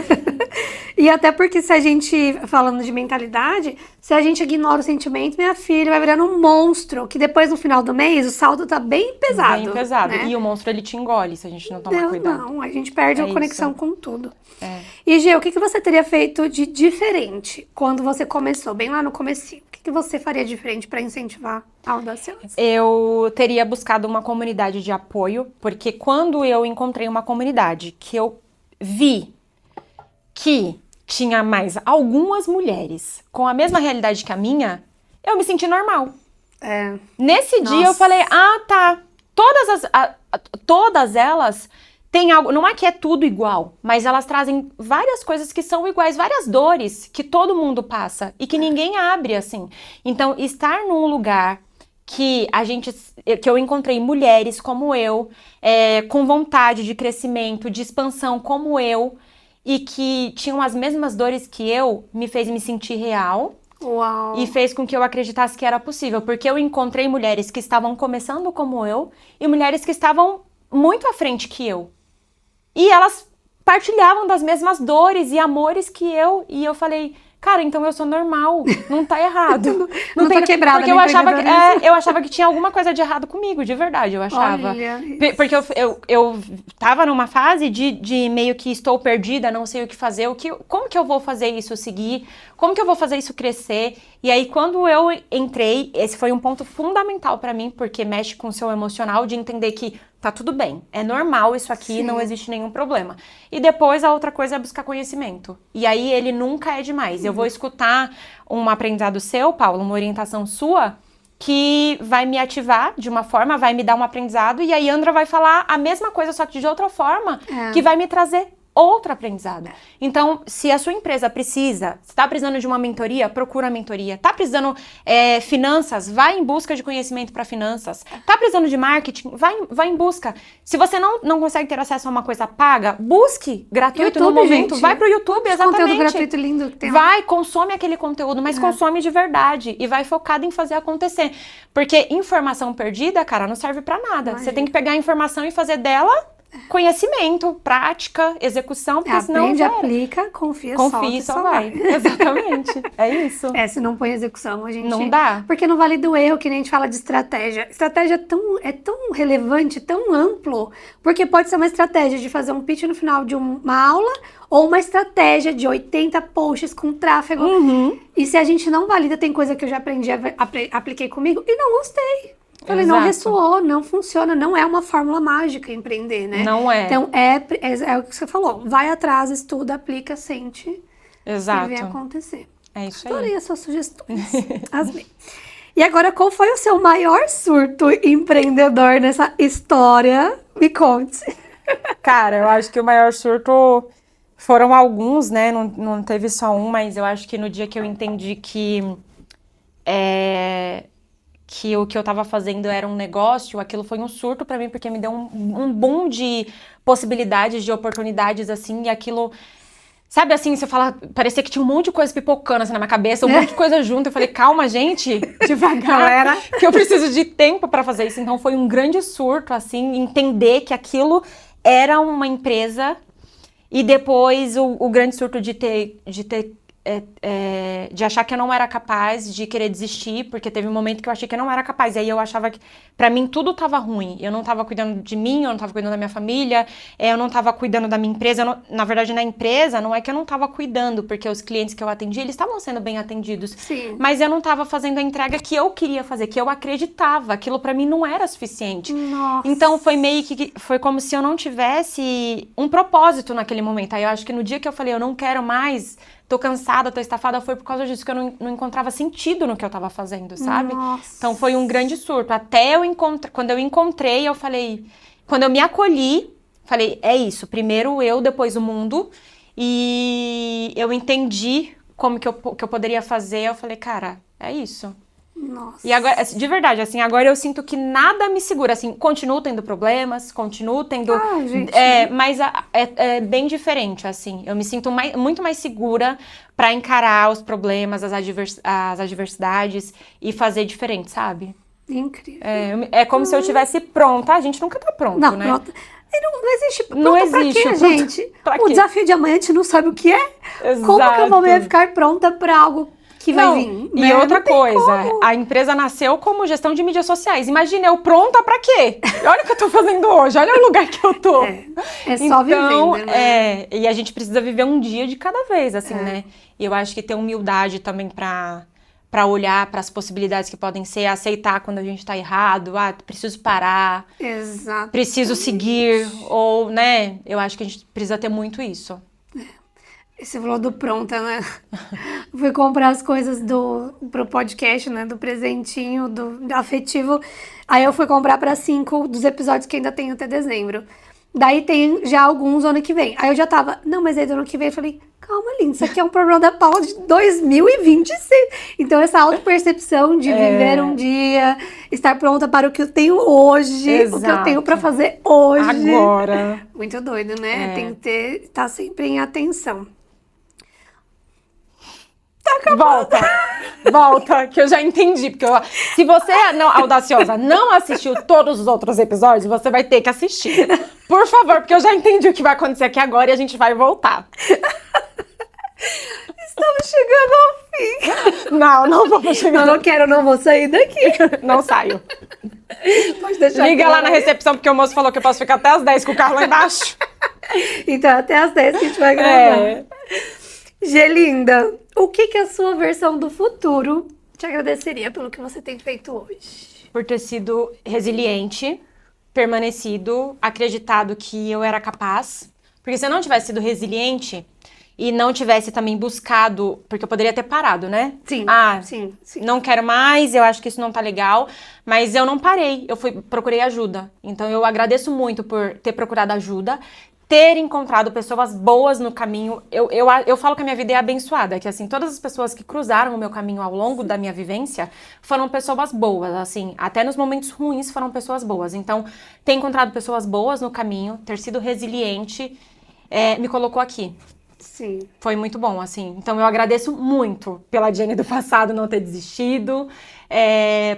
E até porque se a gente, falando de mentalidade, se a gente ignora o sentimento, minha filha vai virando um monstro, que depois no final do mês o saldo tá bem pesado. Bem pesado. Né? E o monstro, ele te engole se a gente não tomar cuidado. Não, a gente perde a conexão isso. com tudo. É. E, Gê, o que você teria feito de diferente quando você começou, bem lá no comecinho? O que você faria diferente para incentivar a Audaciosa? Eu teria buscado uma comunidade de apoio, porque quando eu encontrei uma comunidade que eu vi que tinha mais algumas mulheres com a mesma realidade que a minha, eu me senti normal. Nesse dia eu falei, tá, todas elas têm algo, não é que é tudo igual, mas elas trazem várias coisas que são iguais, várias dores que todo mundo passa e que ninguém abre, assim. Então, estar num lugar que eu encontrei mulheres como eu, com vontade de crescimento, de expansão como eu, e que tinham as mesmas dores que eu, me fez me sentir real. Uau. E fez com que eu acreditasse que era possível, porque eu encontrei mulheres que estavam começando como eu e mulheres que estavam muito à frente que eu. E elas partilhavam das mesmas dores e amores que eu, e eu falei, cara, então eu sou normal, não tá errado. Não tem tô quebrada. Porque eu achava que tinha alguma coisa de errado comigo, de verdade, eu achava. Olha, porque eu tava numa fase de meio que estou perdida, não sei o que fazer, como que eu vou fazer isso seguir, como que eu vou fazer isso crescer. E aí quando eu entrei, esse foi um ponto fundamental pra mim, porque mexe com o seu emocional, de entender que tá tudo bem, é normal isso aqui, não existe nenhum problema. E depois a outra coisa é buscar conhecimento. E aí ele nunca é demais. Eu vou escutar um aprendizado seu, Paulo, uma orientação sua, que vai me ativar de uma forma, vai me dar um aprendizado, e aí Andra vai falar a mesma coisa, só que de outra forma, que vai me trazer outro aprendizado. Então, se a sua empresa precisa, está precisando de uma mentoria, procura a mentoria. Está precisando finanças, vai em busca de conhecimento para finanças. Está precisando de marketing, vai em busca. Se você não consegue ter acesso a uma coisa paga, busque gratuito YouTube, no momento. gente. Vai pro YouTube, exatamente. Conteúdo gratuito lindo que tem. Vai, consome aquele conteúdo, mas consome de verdade. E vai focado em fazer acontecer. Porque informação perdida, cara, não serve para nada. Você tem que pegar a informação e fazer dela conhecimento, prática, execução, porque senão aprende, aplica, confia e só vai. Exatamente. É isso. Se não põe execução, a gente... Não dá. Porque não vale do erro, que nem a gente fala de estratégia. Estratégia é tão relevante, tão amplo, porque pode ser uma estratégia de fazer um pitch no final de uma aula, ou uma estratégia de 80 posts com tráfego. E se a gente não valida, tem coisa que eu já aprendi, apliquei comigo, e não gostei. Falei, não ressoou, não funciona, não é uma fórmula mágica empreender, né? Não é. Então, é o que você falou. Vai atrás, estuda, aplica, sente. Exato. E vê acontecer. É isso aí. Adorei as suas sugestões. Asmei. E agora, qual foi o seu maior surto empreendedor nessa história? Me conte. Cara, eu acho que o maior surto foram alguns, né? Não teve só um, mas eu acho que no dia que eu entendi que o que eu tava fazendo era um negócio, aquilo foi um surto pra mim, porque me deu um boom de possibilidades, de oportunidades, assim, e aquilo... Sabe assim, você fala, parecia que tinha um monte de coisa pipocando assim na minha cabeça, um monte de coisa junto. Eu falei, calma, gente, devagar, galera, que eu preciso de tempo pra fazer isso. Então foi um grande surto, assim, entender que aquilo era uma empresa, e depois o grande surto de achar que eu não era capaz, de querer desistir, porque teve um momento que eu achei que eu não era capaz, e aí eu achava que, pra mim, tudo tava ruim, eu não tava cuidando de mim, eu não tava cuidando da minha família, eu não tava cuidando da minha empresa, na verdade, na empresa, não é que eu não tava cuidando, porque os clientes que eu atendi, eles estavam sendo bem atendidos, Sim. Mas eu não tava fazendo a entrega que eu queria fazer, que eu acreditava, aquilo pra mim não era suficiente. Nossa. Então, foi como se eu não tivesse um propósito naquele momento, aí eu acho que no dia que eu falei, eu não quero mais... Tô cansada, tô estafada, foi por causa disso que eu não encontrava sentido no que eu tava fazendo, sabe? Nossa. Então foi um grande surto. Até quando eu encontrei, eu falei... Quando eu me acolhi, falei, é isso. Primeiro eu, depois o mundo. E eu entendi como que eu poderia fazer. Eu falei, cara, é isso. Nossa. E agora, de verdade, assim, agora eu sinto que nada me segura, assim, continuo tendo problemas, continuo tendo... gente. Mas é bem diferente, assim, eu me sinto muito mais segura pra encarar os problemas, as adversidades e fazer diferente, sabe? Incrível. É como se eu estivesse pronta, a gente nunca tá pronto, Não, né? pronto. Não existe pronto Não pra existe quê, o pronto gente? pra O quê? desafio de amanhã a gente não sabe o que é. Como que eu vou ficar pronta pra algo que vai vir? E Né? outra Não tem coisa, como. a empresa nasceu como gestão de mídias sociais. Imagina, eu pronta pra quê? Olha o que eu tô fazendo hoje, olha o lugar que eu tô. É só Então, vivendo, né? e a gente precisa viver um dia de cada vez, assim, né? E eu acho que ter humildade também pra olhar para as possibilidades que podem ser, aceitar quando a gente tá errado, preciso parar, Exato. preciso seguir, ou, né? Eu acho que a gente precisa ter muito isso. Você falou do pronta, né? Fui comprar as coisas pro podcast, né? Do presentinho, do afetivo. Aí eu fui comprar pra 5 dos episódios que ainda tem até dezembro. Daí tem já alguns ano que vem. Aí eu já tava, não, mas aí do ano que vem eu falei, calma, lindo, isso aqui é um problema da Paula de 2026. Então essa autopercepção de viver um dia, estar pronta para o que eu tenho hoje, o que eu tenho pra fazer hoje. Agora. Muito doido, né? Tem que estar sempre em atenção. Volta, que eu já entendi. Porque se você, audaciosa, não assistiu todos os outros episódios, você vai ter que assistir. Por favor, porque eu já entendi o que vai acontecer aqui agora e a gente vai voltar. Estamos chegando ao fim. Não vamos chegar. Não vou sair daqui. Não saio. Pode deixar. Liga lá na recepção, porque o moço falou que eu posso ficar até as 10 com o carro lá embaixo. Então, até as 10 que a gente vai gravar. Gelinda, o que a sua versão do futuro te agradeceria pelo que você tem feito hoje? Por ter sido resiliente, permanecido, acreditado que eu era capaz. Porque se eu não tivesse sido resiliente e não tivesse também buscado, porque eu poderia ter parado, né? Sim, sim. Não quero mais, eu acho que isso não tá legal. Mas eu não parei, procurei ajuda. Então eu agradeço muito por ter procurado ajuda, ter encontrado pessoas boas no caminho. Eu falo que a minha vida é abençoada, que assim, todas as pessoas que cruzaram o meu caminho ao longo da minha vivência foram pessoas boas, assim, até nos momentos ruins foram pessoas boas. Então, ter encontrado pessoas boas no caminho, ter sido resiliente, me colocou aqui. Sim. Foi muito bom, assim. Então, eu agradeço muito pela Jenny do passado não ter desistido,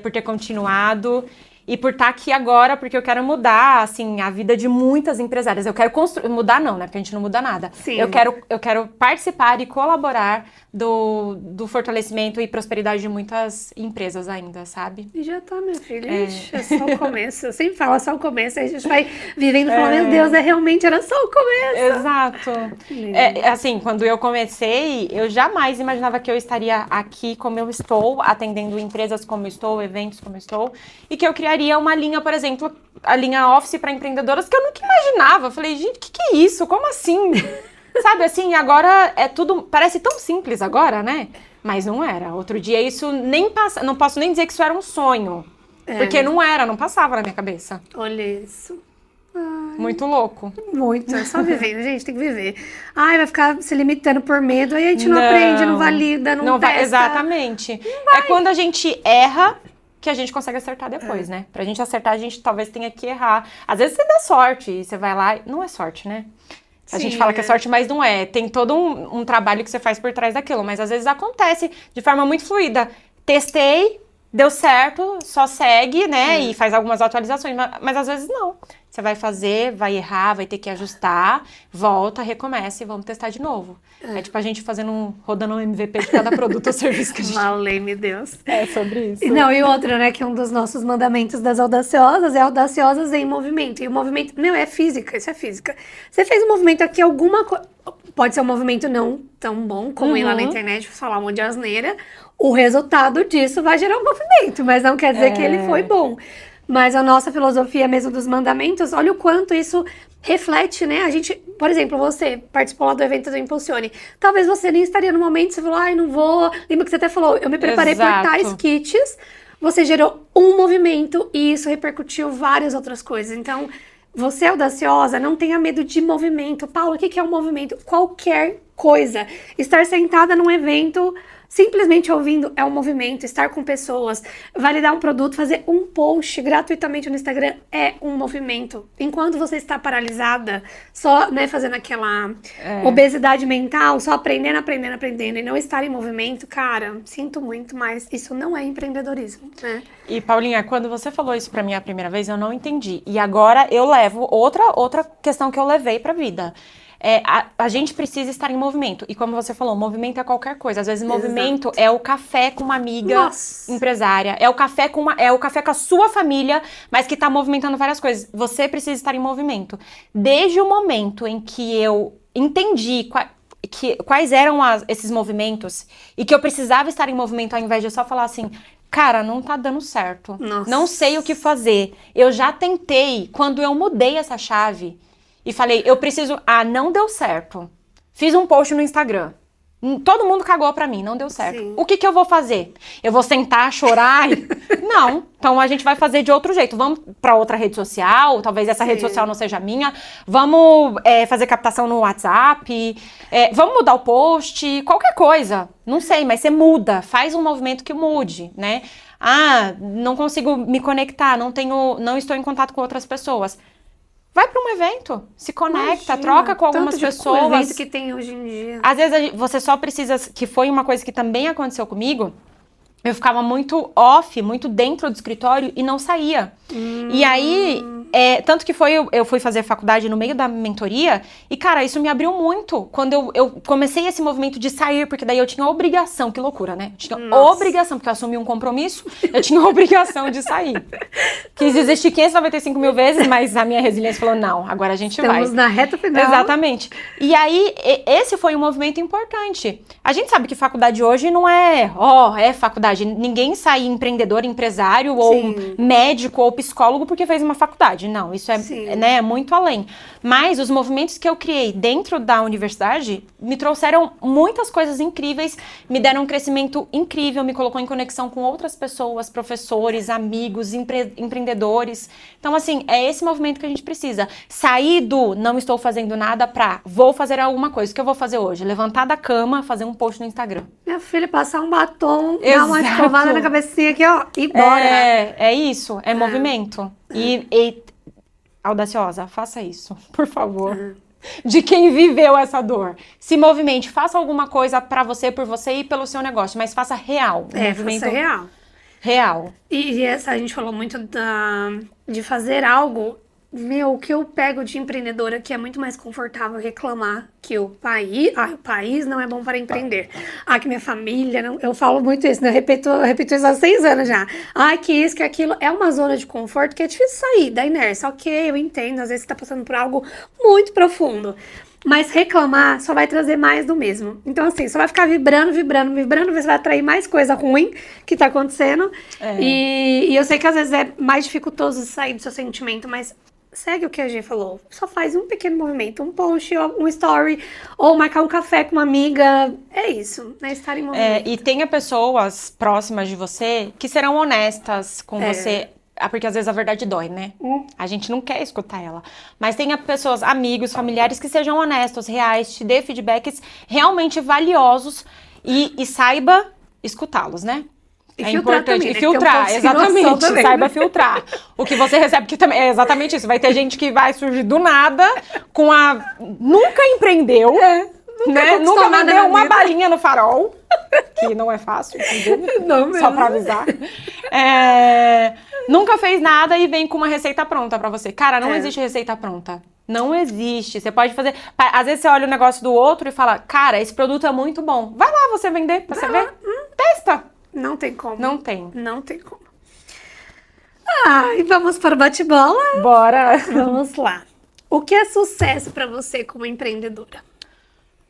por ter continuado. E por estar aqui agora, porque eu quero mudar, assim, a vida de muitas empresárias. Eu quero mudar não, né? Porque a gente não muda nada. Sim. Eu quero participar e colaborar do fortalecimento e prosperidade de muitas empresas ainda, sabe? E já tá, minha filha. Ixi, é só o começo. Eu sempre falo, é só o começo. Aí a gente vai vivendo e falando, meu Deus, realmente era só o começo. Exato. Assim, quando eu comecei, eu jamais imaginava que eu estaria aqui como eu estou, atendendo empresas como eu estou, eventos como eu estou, e que eu criaria uma linha, por exemplo, a linha Office para empreendedoras que eu nunca imaginava. Eu falei, gente, o que é isso? Como assim? Sabe, assim, agora é tudo... Parece tão simples agora, né? Mas não era. Outro dia isso nem passa... Não posso nem dizer que isso era um sonho. Porque não passava na minha cabeça. Olha isso. Ai, muito louco. Muito, é só vivendo, gente, tem que viver. Ai, vai ficar se limitando por medo, aí a gente não aprende, não valida, não testa. Exatamente. É quando a gente erra que a gente consegue acertar depois, né? Pra gente acertar, a gente talvez tenha que errar. Às vezes você dá sorte e você vai lá... Não é sorte, né? A gente fala que é sorte, mas não é. Tem todo um trabalho que você faz por trás daquilo. Mas às vezes acontece de forma muito fluida. Testei, deu certo, só segue, né? E faz algumas atualizações. Mas às vezes não. Você vai fazer, vai errar, vai ter que ajustar, volta, recomeça e vamos testar de novo. É tipo a gente rodando um MVP de cada produto ou serviço que a gente... Valeu-me Deus. É sobre isso. E outra, né, que um dos nossos mandamentos das audaciosas é audaciosas em movimento. E o movimento, é física, isso é física. Você fez um movimento aqui, alguma coisa... Pode ser um movimento não tão bom, como ir lá na internet e falar um monte de asneira. O resultado disso vai gerar um movimento, mas não quer dizer que ele foi bom. Mas a nossa filosofia mesmo dos mandamentos, olha o quanto isso reflete, né? A gente, por exemplo, você participou lá do evento do Impulsione. Talvez você nem estaria no momento, você falou, não vou. Lembra que você até falou, eu me preparei por tais kits. Você gerou um movimento e isso repercutiu várias outras coisas. Então, você é audaciosa, não tenha medo de movimento. Paulo, o que é um movimento? Qualquer coisa. Estar sentada num evento, simplesmente ouvindo, é um movimento. Estar com pessoas, validar um produto, fazer um post gratuitamente no Instagram é um movimento. Enquanto você está paralisada, só, né, fazendo aquela obesidade mental, só aprendendo e não estar em movimento, cara, sinto muito, mas isso não é empreendedorismo, né? E, Paulinha, quando você falou isso pra mim a primeira vez, eu não entendi. E agora eu levo outra questão que eu levei pra vida. A gente precisa estar em movimento. E como você falou, movimento é qualquer coisa. Às vezes, movimento é o café com uma amiga empresária. É o café com a sua família, mas que tá movimentando várias coisas. Você precisa estar em movimento. Desde o momento em que eu entendi quais eram esses movimentos e que eu precisava estar em movimento ao invés de só falar assim, cara, não tá dando certo. Nossa. Não sei o que fazer. Eu já tentei, quando eu mudei essa chave e falei, eu preciso... Ah, não deu certo. Fiz um post no Instagram. Todo mundo cagou pra mim, não deu certo. Sim. O que eu vou fazer? Eu vou sentar, chorar? Não. Então a gente vai fazer de outro jeito. Vamos pra outra rede social, talvez essa rede social não seja minha. Vamos fazer captação no WhatsApp. Vamos mudar o post, qualquer coisa. Não sei, mas você muda. Faz um movimento que mude, né? Ah, não consigo me conectar, não estou em contato com outras pessoas. Vai para um evento, se conecta, troca com algumas pessoas. Tanto de evento que tem hoje em dia. Às vezes você só precisa, que foi uma coisa que também aconteceu comigo, eu ficava muito off, muito dentro do escritório e não saía. E aí, tanto que eu fui fazer faculdade no meio da mentoria e, cara, isso me abriu muito. Quando eu comecei esse movimento de sair, porque daí eu tinha obrigação, que loucura, né? Eu tinha obrigação, porque eu assumi um compromisso, eu tinha obrigação de sair. Quis desistir 595 mil vezes, mas a minha resiliência falou, não, agora a gente vai. Estamos na reta final. Exatamente. E aí, esse foi um movimento importante. A gente sabe que faculdade hoje não é faculdade. Ninguém sai empreendedor, empresário, ou médico, ou psicólogo porque fez uma faculdade. Não, isso é muito além. Mas os movimentos que eu criei dentro da universidade me trouxeram muitas coisas incríveis, me deram um crescimento incrível, me colocou em conexão com outras pessoas, professores, amigos, empreendedores. Então, assim, é esse movimento que a gente precisa. Sair do não estou fazendo nada pra vou fazer alguma coisa. O que eu vou fazer hoje? Levantar da cama, fazer um post no Instagram. Minha filha, passar um batom, dar uma escovada na cabecinha aqui, ó, e bora. É isso, é movimento. E audaciosa, faça isso, por favor. De quem viveu essa dor. Se movimente, faça alguma coisa pra você, por você e pelo seu negócio, mas faça real. Faça real. Real. E essa, a gente falou muito de fazer algo. Meu, o que eu pego de empreendedora que é muito mais confortável reclamar que o país não é bom para empreender. Que minha família não... Eu falo muito isso, né? Eu repito isso há 6 anos já. Que isso, que aquilo. É uma zona de conforto que é difícil sair da inércia. Ok, eu entendo. Às vezes você tá passando por algo muito profundo. Mas reclamar só vai trazer mais do mesmo. Então, assim, só vai ficar vibrando, você vai atrair mais coisa ruim que tá acontecendo. E eu sei que às vezes é mais dificultoso sair do seu sentimento, mas segue o que a G falou. Só faz um pequeno movimento, um post, um story, ou marcar um café com uma amiga. É isso, né? Estar em movimento. E tenha pessoas próximas de você que serão honestas com você. Porque às vezes a verdade dói, né? A gente não quer escutar ela. Mas tenha pessoas, amigos, familiares que sejam honestos, reais, te dê feedbacks realmente valiosos e saiba escutá-los, né? E importante. Também, e filtrar, exatamente. Também, saiba filtrar. O que você recebe, que também é exatamente isso. Vai ter gente que vai surgir do nada, nunca empreendeu, nunca vendeu uma balinha no farol, que não é fácil, inclusive, não mesmo. Só pra avisar. Nunca fez nada e vem com uma receita pronta pra você. Cara, não existe receita pronta. Não existe. Você pode fazer... Às vezes você olha o negócio do outro e fala, cara, esse produto é muito bom. Vai lá você vender pra você ver. Testa. Não tem como. Não tem. Não tem como. E vamos para o bate-bola? Bora. Vamos lá. O que é sucesso para você como empreendedora?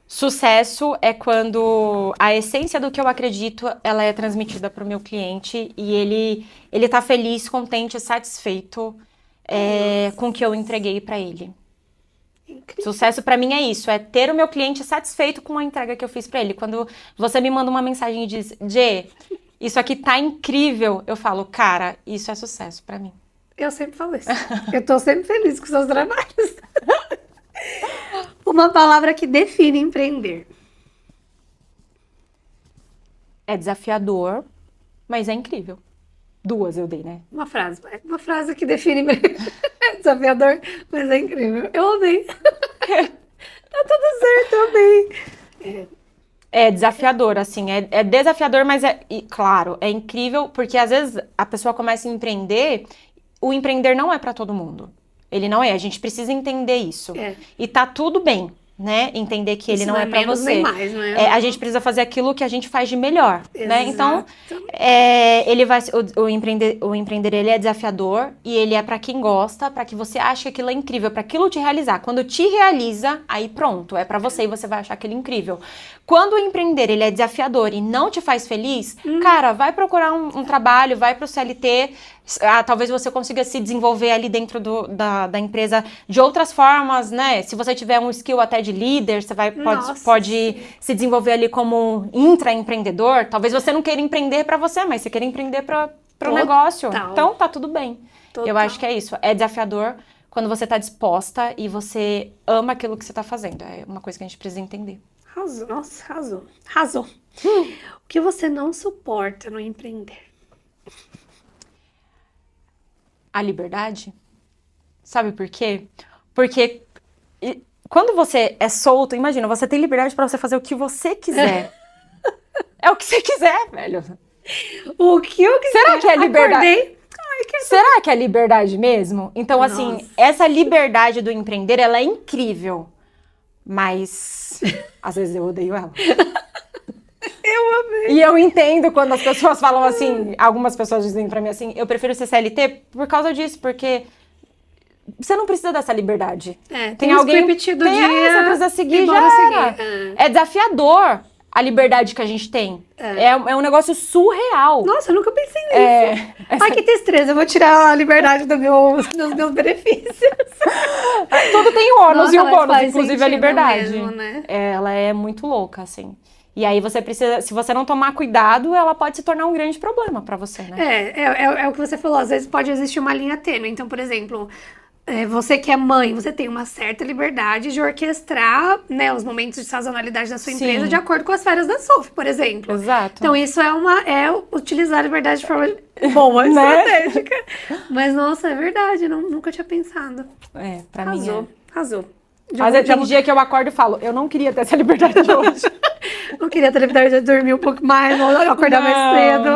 Sucesso é quando a essência do que eu acredito, ela é transmitida para o meu cliente e ele tá feliz, contente, satisfeito com o que eu entreguei para ele. Incrível. Sucesso para mim é isso, é ter o meu cliente satisfeito com a entrega que eu fiz para ele. Quando você me manda uma mensagem e diz, Gê, isso aqui tá incrível, eu falo, cara, isso é sucesso para mim. Eu sempre falo isso. Eu tô sempre feliz com os seus trabalhos. Uma palavra que define empreender. É desafiador, mas é incrível. 2 eu dei, né? Uma frase que define bem. É desafiador, mas é incrível. Eu amei. Tá tudo certo, eu amei. É desafiador, assim, é desafiador, mas claro, é incrível, porque às vezes a pessoa começa a empreender, o empreender não é pra todo mundo. Ele não é, a gente precisa entender isso. É. E tá tudo bem, né? Entender que ele Isso não é pra menos você. nem mais, né? A gente precisa fazer aquilo que a gente faz de melhor, né? Então, Exato. ele vai, o empreender, ele é desafiador e ele é pra quem gosta, pra que você ache que aquilo é incrível, pra aquilo te realizar. Quando te realiza, aí pronto, é pra você e você vai achar aquilo incrível. Quando o empreender, ele é desafiador e não te faz feliz, cara, vai procurar um trabalho, vai pro CLT, talvez você consiga se desenvolver ali dentro da empresa de outras formas, né? Se você tiver um skill até de líder, você pode se desenvolver ali como um intraempreendedor. Talvez você não queira empreender para você, mas você queira empreender para o negócio. Então, tá tudo bem. Total. Eu acho que é isso. É desafiador quando você tá disposta e você ama aquilo que você tá fazendo. É uma coisa que a gente precisa entender. Arrasou. Nossa, arrasou. O que você não suporta no empreender? A liberdade? Sabe por quê? Porque quando você é solto, imagina, você tem liberdade pra você fazer o que você quiser. É o que você quiser, velho. O que eu quiser. Será que é liberdade? Acordei. Será que é liberdade mesmo? Então, assim, Nossa. essa liberdade do empreender, ela é incrível. Mas, às vezes eu odeio ela. Eu amei. E eu entendo quando as pessoas falam assim, algumas pessoas dizem pra mim assim, eu prefiro ser CLT por causa disso, porque você não precisa dessa liberdade. Tem alguém script do dia, você precisa seguir, já era. É desafiador a liberdade que a gente tem. É um negócio surreal. Nossa, eu nunca pensei nisso. Ai, que tristeza, eu vou tirar a liberdade dos meus benefícios. Tudo tem um ônus e um bônus, faz inclusive a sentido liberdade. mesmo, né? Ela é muito louca, assim. E aí você precisa, se você não tomar cuidado, ela pode se tornar um grande problema pra você, né? É o que você falou, às vezes pode existir uma linha tênue. Então, por exemplo, você que é mãe, você tem uma certa liberdade de orquestrar, né, os momentos de sazonalidade da sua empresa de acordo com as férias da Sophie, por exemplo. Exato. Então, isso é utilizar a liberdade de forma boa, estratégica. Mas, nossa, é verdade, nunca tinha pensado. Pra mim Arrasou. Às vezes tem dia que eu acordo e falo, eu não queria ter essa liberdade hoje. Não queria ter a liberdade de dormir um pouco mais, ou acordar mais cedo.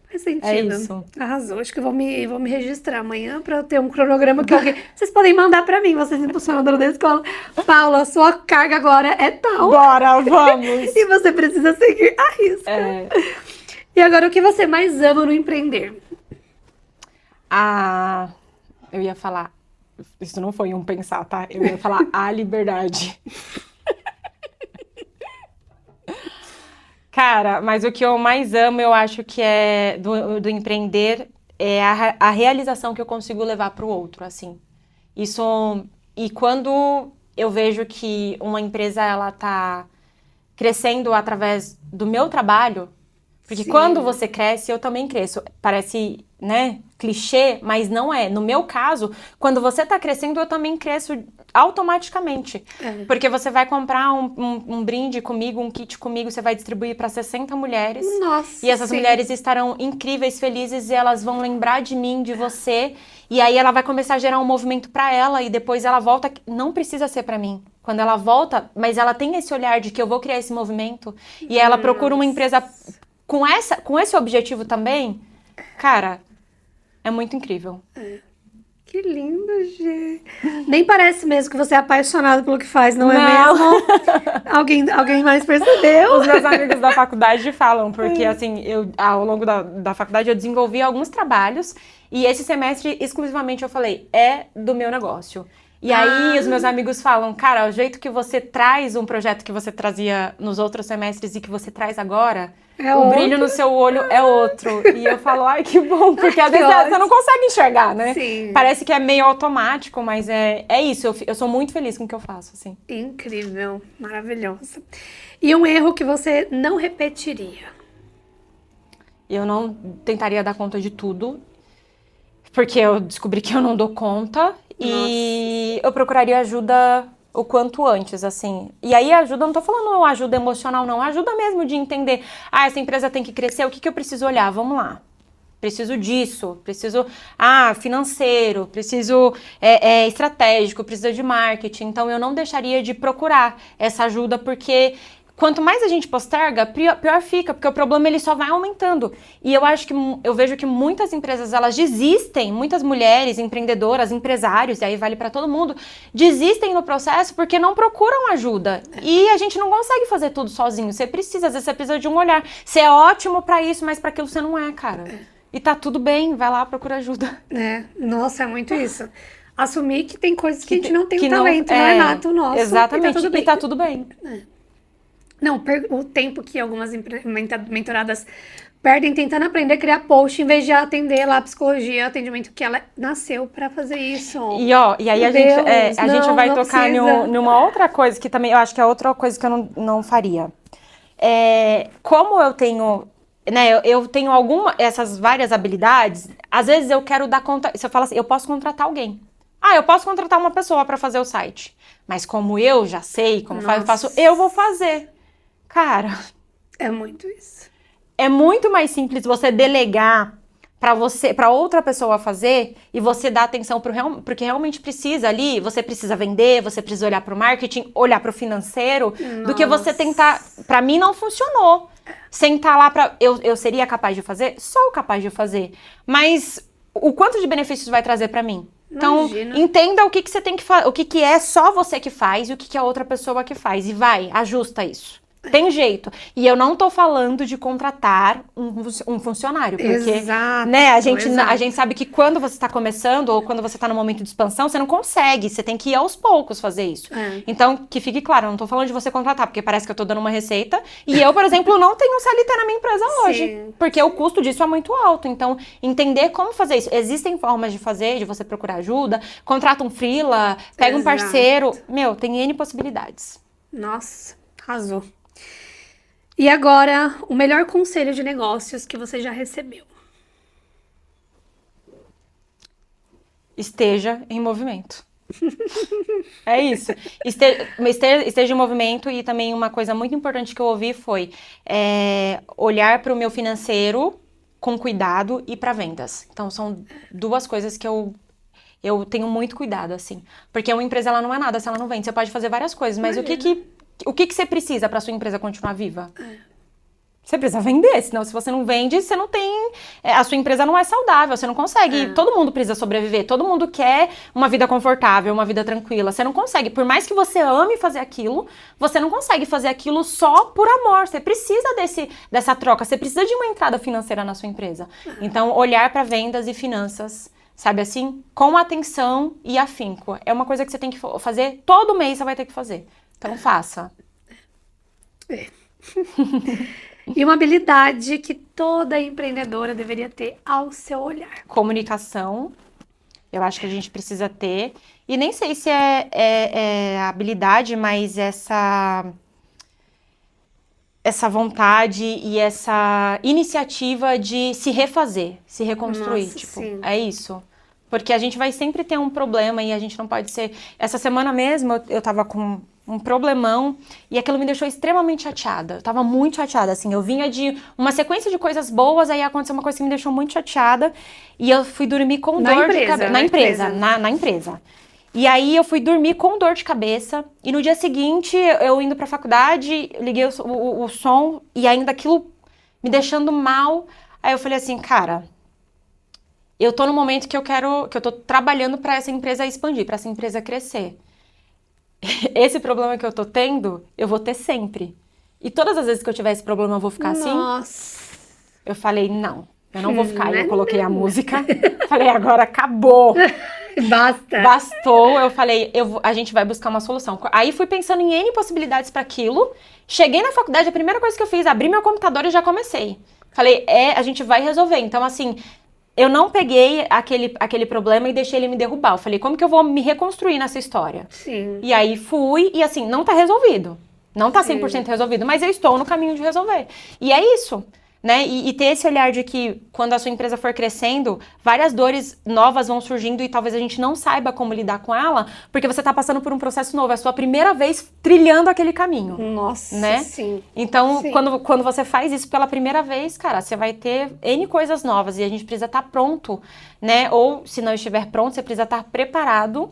Faz sentido. É isso. Arrasou. Acho que eu vou me registrar amanhã pra eu ter um cronograma que alguém... Vocês podem mandar pra mim, vocês impulsionadora da escola. Paula, sua carga agora é tal. Bora, vamos. E você precisa seguir a risca. E agora, o que você mais ama no empreender? Eu ia falar... Isso não foi um pensar, tá? Eu ia falar a liberdade. Cara, mas o que eu mais amo, eu acho que é do empreender, é a realização que eu consigo levar pro outro, assim. Isso, e quando eu vejo que uma empresa, ela tá crescendo através do meu trabalho, porque quando você cresce, eu também cresço. Parece, né, clichê, mas não é. No meu caso, quando você tá crescendo, eu também cresço automaticamente. Porque você vai comprar um brinde comigo, um kit comigo, você vai distribuir para 60 mulheres. Nossa, e essas mulheres estarão incríveis, felizes, e elas vão lembrar de mim, de você. E aí ela vai começar a gerar um movimento para ela, e depois ela volta. Não precisa ser para mim. Quando ela volta, mas ela tem esse olhar de que eu vou criar esse movimento. E ela procura uma empresa com esse objetivo também. Cara, é muito incrível. Que lindo, Gê. Nem parece mesmo que você é apaixonado pelo que faz, não é mesmo? Alguém mais percebeu? Os meus amigos da faculdade falam, porque assim, ao longo da faculdade eu desenvolvi alguns trabalhos e esse semestre exclusivamente eu falei, é do meu negócio. E aí os meus amigos falam, cara, o jeito que você traz um projeto que você trazia nos outros semestres e que você traz agora, o brilho no seu olho é outro. E eu falo, ai, que bom, porque às vezes você não consegue enxergar, né? Sim. Parece que é meio automático, mas é isso, eu sou muito feliz com o que eu faço, assim. Incrível, maravilhosa. E um erro que você não repetiria? Eu não tentaria dar conta de tudo, porque eu descobri que eu não dou conta. E eu procuraria ajuda o quanto antes, assim. E aí ajuda, não tô falando ajuda emocional, não. Ajuda mesmo de entender, essa empresa tem que crescer, o que eu preciso olhar? Vamos lá. Preciso disso, preciso, financeiro, preciso estratégico, preciso de marketing. Então, eu não deixaria de procurar essa ajuda, porque quanto mais a gente posterga, pior fica, porque o problema ele só vai aumentando. E eu vejo que muitas empresas, elas desistem, muitas mulheres, empreendedoras, empresários, e aí vale para todo mundo, desistem no processo porque não procuram ajuda. E a gente não consegue fazer tudo sozinho. Você precisa, às vezes você precisa de um olhar. Você é ótimo para isso, mas para aquilo você não é, cara. E tá tudo bem, vai lá, procura ajuda. Nossa, é muito isso. Assumir que tem coisas que a gente não tem o talento, não é nato nosso. Exatamente, E tá tudo bem. Não, o tempo que algumas mentoradas perdem tentando aprender a criar post em vez de atender lá a psicologia, atendimento que ela nasceu pra fazer isso. E aí a gente vai tocar numa outra coisa que também eu acho que é outra coisa que eu não faria. Como eu tenho... eu tenho essas várias habilidades, às vezes eu quero dar conta, se eu falo assim, eu posso contratar alguém. Eu posso contratar uma pessoa para fazer o site, mas como eu já sei como eu vou fazer. Cara, é muito isso. É muito mais simples você delegar para outra pessoa fazer e você dar atenção porque realmente precisa ali, você precisa vender, você precisa olhar para o marketing, olhar para o financeiro, do que você tentar, para mim não funcionou. Sentar lá eu seria capaz de fazer? Sou capaz de fazer. Mas o quanto de benefícios vai trazer para mim? Então, entenda o que você tem que fazer, o que é só você que faz e o que é outra pessoa que faz. E ajusta isso. Tem jeito. E eu não tô falando de contratar um funcionário, porque exato, a gente sabe que quando você está começando ou quando você está no momento de expansão, você não consegue, você tem que ir aos poucos fazer isso. Então, que fique claro, eu não tô falando de você contratar, porque parece que eu tô dando uma receita e eu, por exemplo, não tenho CLT na minha empresa hoje, porque o custo disso é muito alto. Então, entender como fazer isso. Existem formas de fazer, de você procurar ajuda, contrata um freela, pega um parceiro. Tem N possibilidades. Nossa, arrasou. E agora, o melhor conselho de negócios que você já recebeu? Esteja em movimento. É isso. Esteja em movimento. E também uma coisa muito importante que eu ouvi foi olhar para o meu financeiro com cuidado e para vendas. Então, são duas coisas que eu tenho muito cuidado, assim. Porque uma empresa, ela não é nada se ela não vende. Você pode fazer várias coisas, mas o que você precisa para sua empresa continuar viva? Você precisa vender, senão se você não vende, você não tem... a sua empresa não é saudável, você não consegue... Todo mundo precisa sobreviver, todo mundo quer uma vida confortável, uma vida tranquila. Você não consegue, por mais que você ame fazer aquilo, você não consegue fazer aquilo só por amor. Você precisa dessa troca, você precisa de uma entrada financeira na sua empresa. Então, olhar para vendas e finanças, sabe assim? Com atenção e afinco. É uma coisa que você tem que fazer, todo mês você vai ter que fazer. Então, faça. E uma habilidade que toda empreendedora deveria ter ao seu olhar? Comunicação. Eu acho que a gente precisa ter. E nem sei se é habilidade, mas essa vontade e essa iniciativa de se refazer, se reconstruir. Nossa, sim. É isso. Porque a gente vai sempre ter um problema e a gente não pode ser... Essa semana mesmo eu tava com um problemão e aquilo me deixou extremamente chateada. Eu tava muito chateada, assim. Eu vinha de uma sequência de coisas boas, aí aconteceu uma coisa que me deixou muito chateada e eu fui dormir com dor de cabeça. Na empresa. E aí eu fui dormir com dor de cabeça e no dia seguinte, eu indo pra faculdade, liguei o som e ainda aquilo me deixando mal. Aí eu falei assim, cara... Eu tô no momento que eu tô trabalhando para essa empresa expandir, para essa empresa crescer. Esse problema que eu tô tendo, eu vou ter sempre. E todas as vezes que eu tiver esse problema, eu vou ficar assim? Nossa. Eu falei, não, eu não vou ficar. Eu coloquei a música, falei, agora acabou. Basta. Bastou, eu falei, a gente vai buscar uma solução. Aí fui pensando em N possibilidades para aquilo. Cheguei na faculdade, a primeira coisa que eu fiz, abri meu computador e já comecei. Falei, a gente vai resolver. Então, assim... Eu não peguei aquele problema e deixei ele me derrubar. Eu falei, como que eu vou me reconstruir nessa história? Sim. E aí fui, e assim, não tá resolvido. Não tá 100% resolvido, mas eu estou no caminho de resolver. E é isso. né? E ter esse olhar de que quando a sua empresa for crescendo, várias dores novas vão surgindo e talvez a gente não saiba como lidar com ela, porque você tá passando por um processo novo, é a sua primeira vez trilhando aquele caminho. Nossa, né? sim. Então, Sim. quando você faz isso pela primeira vez, cara, você vai ter N coisas novas e a gente precisa estar pronto, né? Ou, se não estiver pronto, você precisa estar preparado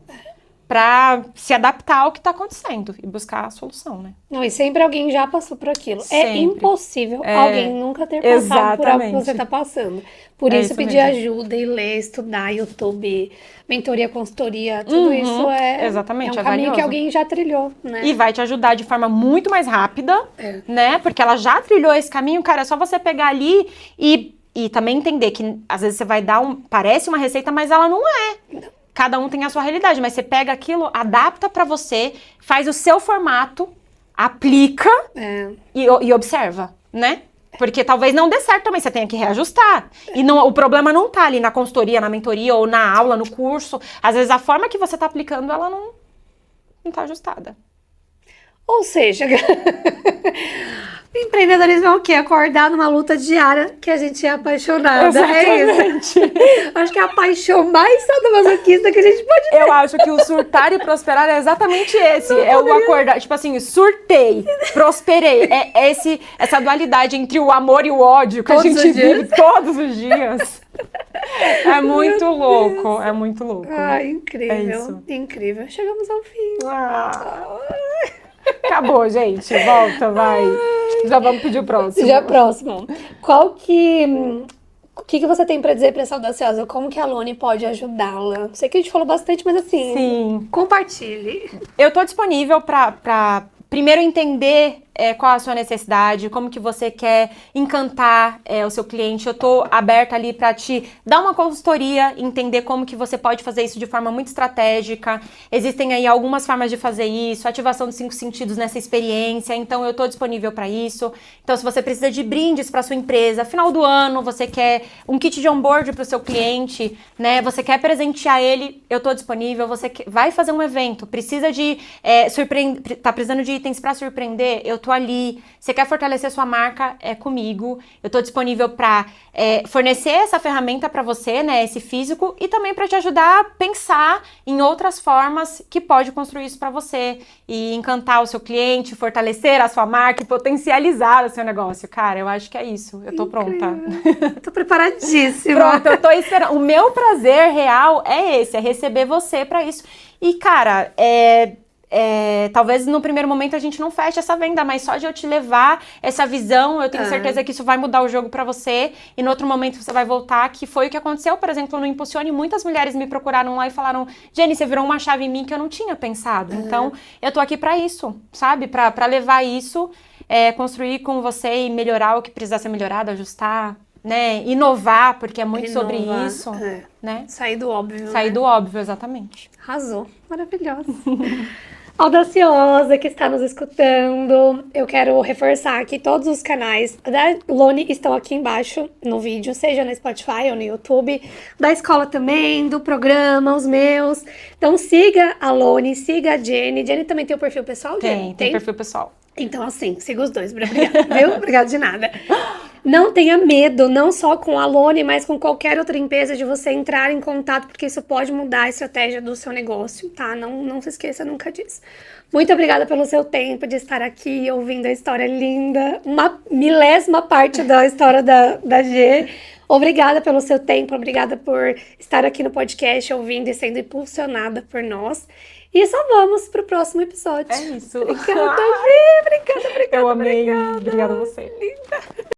para se adaptar ao que está acontecendo e buscar a solução, né? Não, e sempre alguém já passou por aquilo. É Sempre. impossível alguém nunca ter passado por algo que você está passando. Por isso, pedir ajuda e ler, estudar, YouTube, mentoria, consultoria, tudo isso Exatamente, é um caminho valioso. que alguém já trilhou, né? E vai te ajudar de forma muito mais rápida, né? Porque ela já trilhou esse caminho, cara, é só você pegar ali e também entender que às vezes você vai dar parece uma receita, mas ela não é. Cada um tem a sua realidade, mas você pega aquilo, adapta pra você, faz o seu formato, aplica e observa, né? Porque talvez não dê certo também, você tenha que reajustar. E o problema não tá ali na consultoria, na mentoria, ou na aula, no curso. Às vezes a forma que você tá aplicando, ela não tá ajustada. Ou seja, empreendedorismo é o quê? Acordar numa luta diária que a gente é apaixonada. Exatamente. É isso. Acho que é a paixão mais sadomasoquista que a gente pode ter. Eu acho que o surtar e prosperar é exatamente esse. O acordar, tipo assim, surtei, prosperei. É essa dualidade entre o amor e o ódio que Todos a gente vive todos os dias. É muito louco, é muito louco. Ai, incrível, É isso. incrível. Chegamos ao fim. Acabou, gente. Volta, vai. Já vamos pedir o próximo. Já próximo. O que você tem pra dizer pra essa audaciosa? Como que a Loni pode ajudá-la? Sei que a gente falou bastante, mas assim, Sim. compartilhe. Eu tô disponível pra primeiro entender qual a sua necessidade, como que você quer encantar o seu cliente. Eu tô aberta ali para te dar uma consultoria, entender como que você pode fazer isso de forma muito estratégica. Existem aí algumas formas de fazer isso, ativação dos 5 sentidos nessa experiência, então eu tô disponível para isso. Então, se você precisa de brindes para sua empresa, final do ano, você quer um kit de onboard para o seu cliente, né? Você quer presentear ele, eu tô disponível. Você vai fazer um evento, precisa de tá precisando de itens para surpreender, eu tô ali. Você quer fortalecer sua marca, é comigo. Eu tô disponível para fornecer essa ferramenta para você, né, esse físico, e também para te ajudar a pensar em outras formas que pode construir isso para você e encantar o seu cliente, fortalecer a sua marca e potencializar o seu negócio. Cara, eu acho que é isso. Eu tô pronta. Tô preparadíssima. Pronto, eu tô esperando. O meu prazer real é esse, é receber você para isso. E, cara, talvez no primeiro momento a gente não feche essa venda, mas só de eu te levar essa visão, eu tenho certeza que isso vai mudar o jogo pra você, e no outro momento você vai voltar, que foi o que aconteceu, por exemplo, no Impulsione. Muitas mulheres me procuraram lá e falaram: Jenny, você virou uma chave em mim que eu não tinha pensado. Então, eu tô aqui pra isso, sabe? Pra levar isso, construir com você e melhorar o que precisar ser melhorado, ajustar, né? Inovar, porque é muito sobre isso, né? Sair do óbvio. Sair do óbvio, exatamente. Arrasou. Maravilhosa. Audaciosa que está nos escutando, eu quero reforçar que todos os canais da Loni estão aqui embaixo no vídeo, seja no Spotify ou no YouTube, da escola também, do programa, os meus. Então siga a Loni, siga a Jenny. Jenny também tem o perfil pessoal, Jenny? Tem perfil pessoal. Então, assim, siga os dois. Obrigada, viu? Obrigada de nada. Não tenha medo, não só com a Loni, mas com qualquer outra empresa, de você entrar em contato, porque isso pode mudar a estratégia do seu negócio, tá? Não se esqueça nunca disso. Muito obrigada pelo seu tempo de estar aqui ouvindo a história linda, uma milésima parte da história da G. Obrigada pelo seu tempo, obrigada por estar aqui no podcast, ouvindo e sendo impulsionada por nós. E só vamos pro próximo episódio. É isso. Obrigada, G. Obrigada. Eu amei. Obrigada a você. Linda.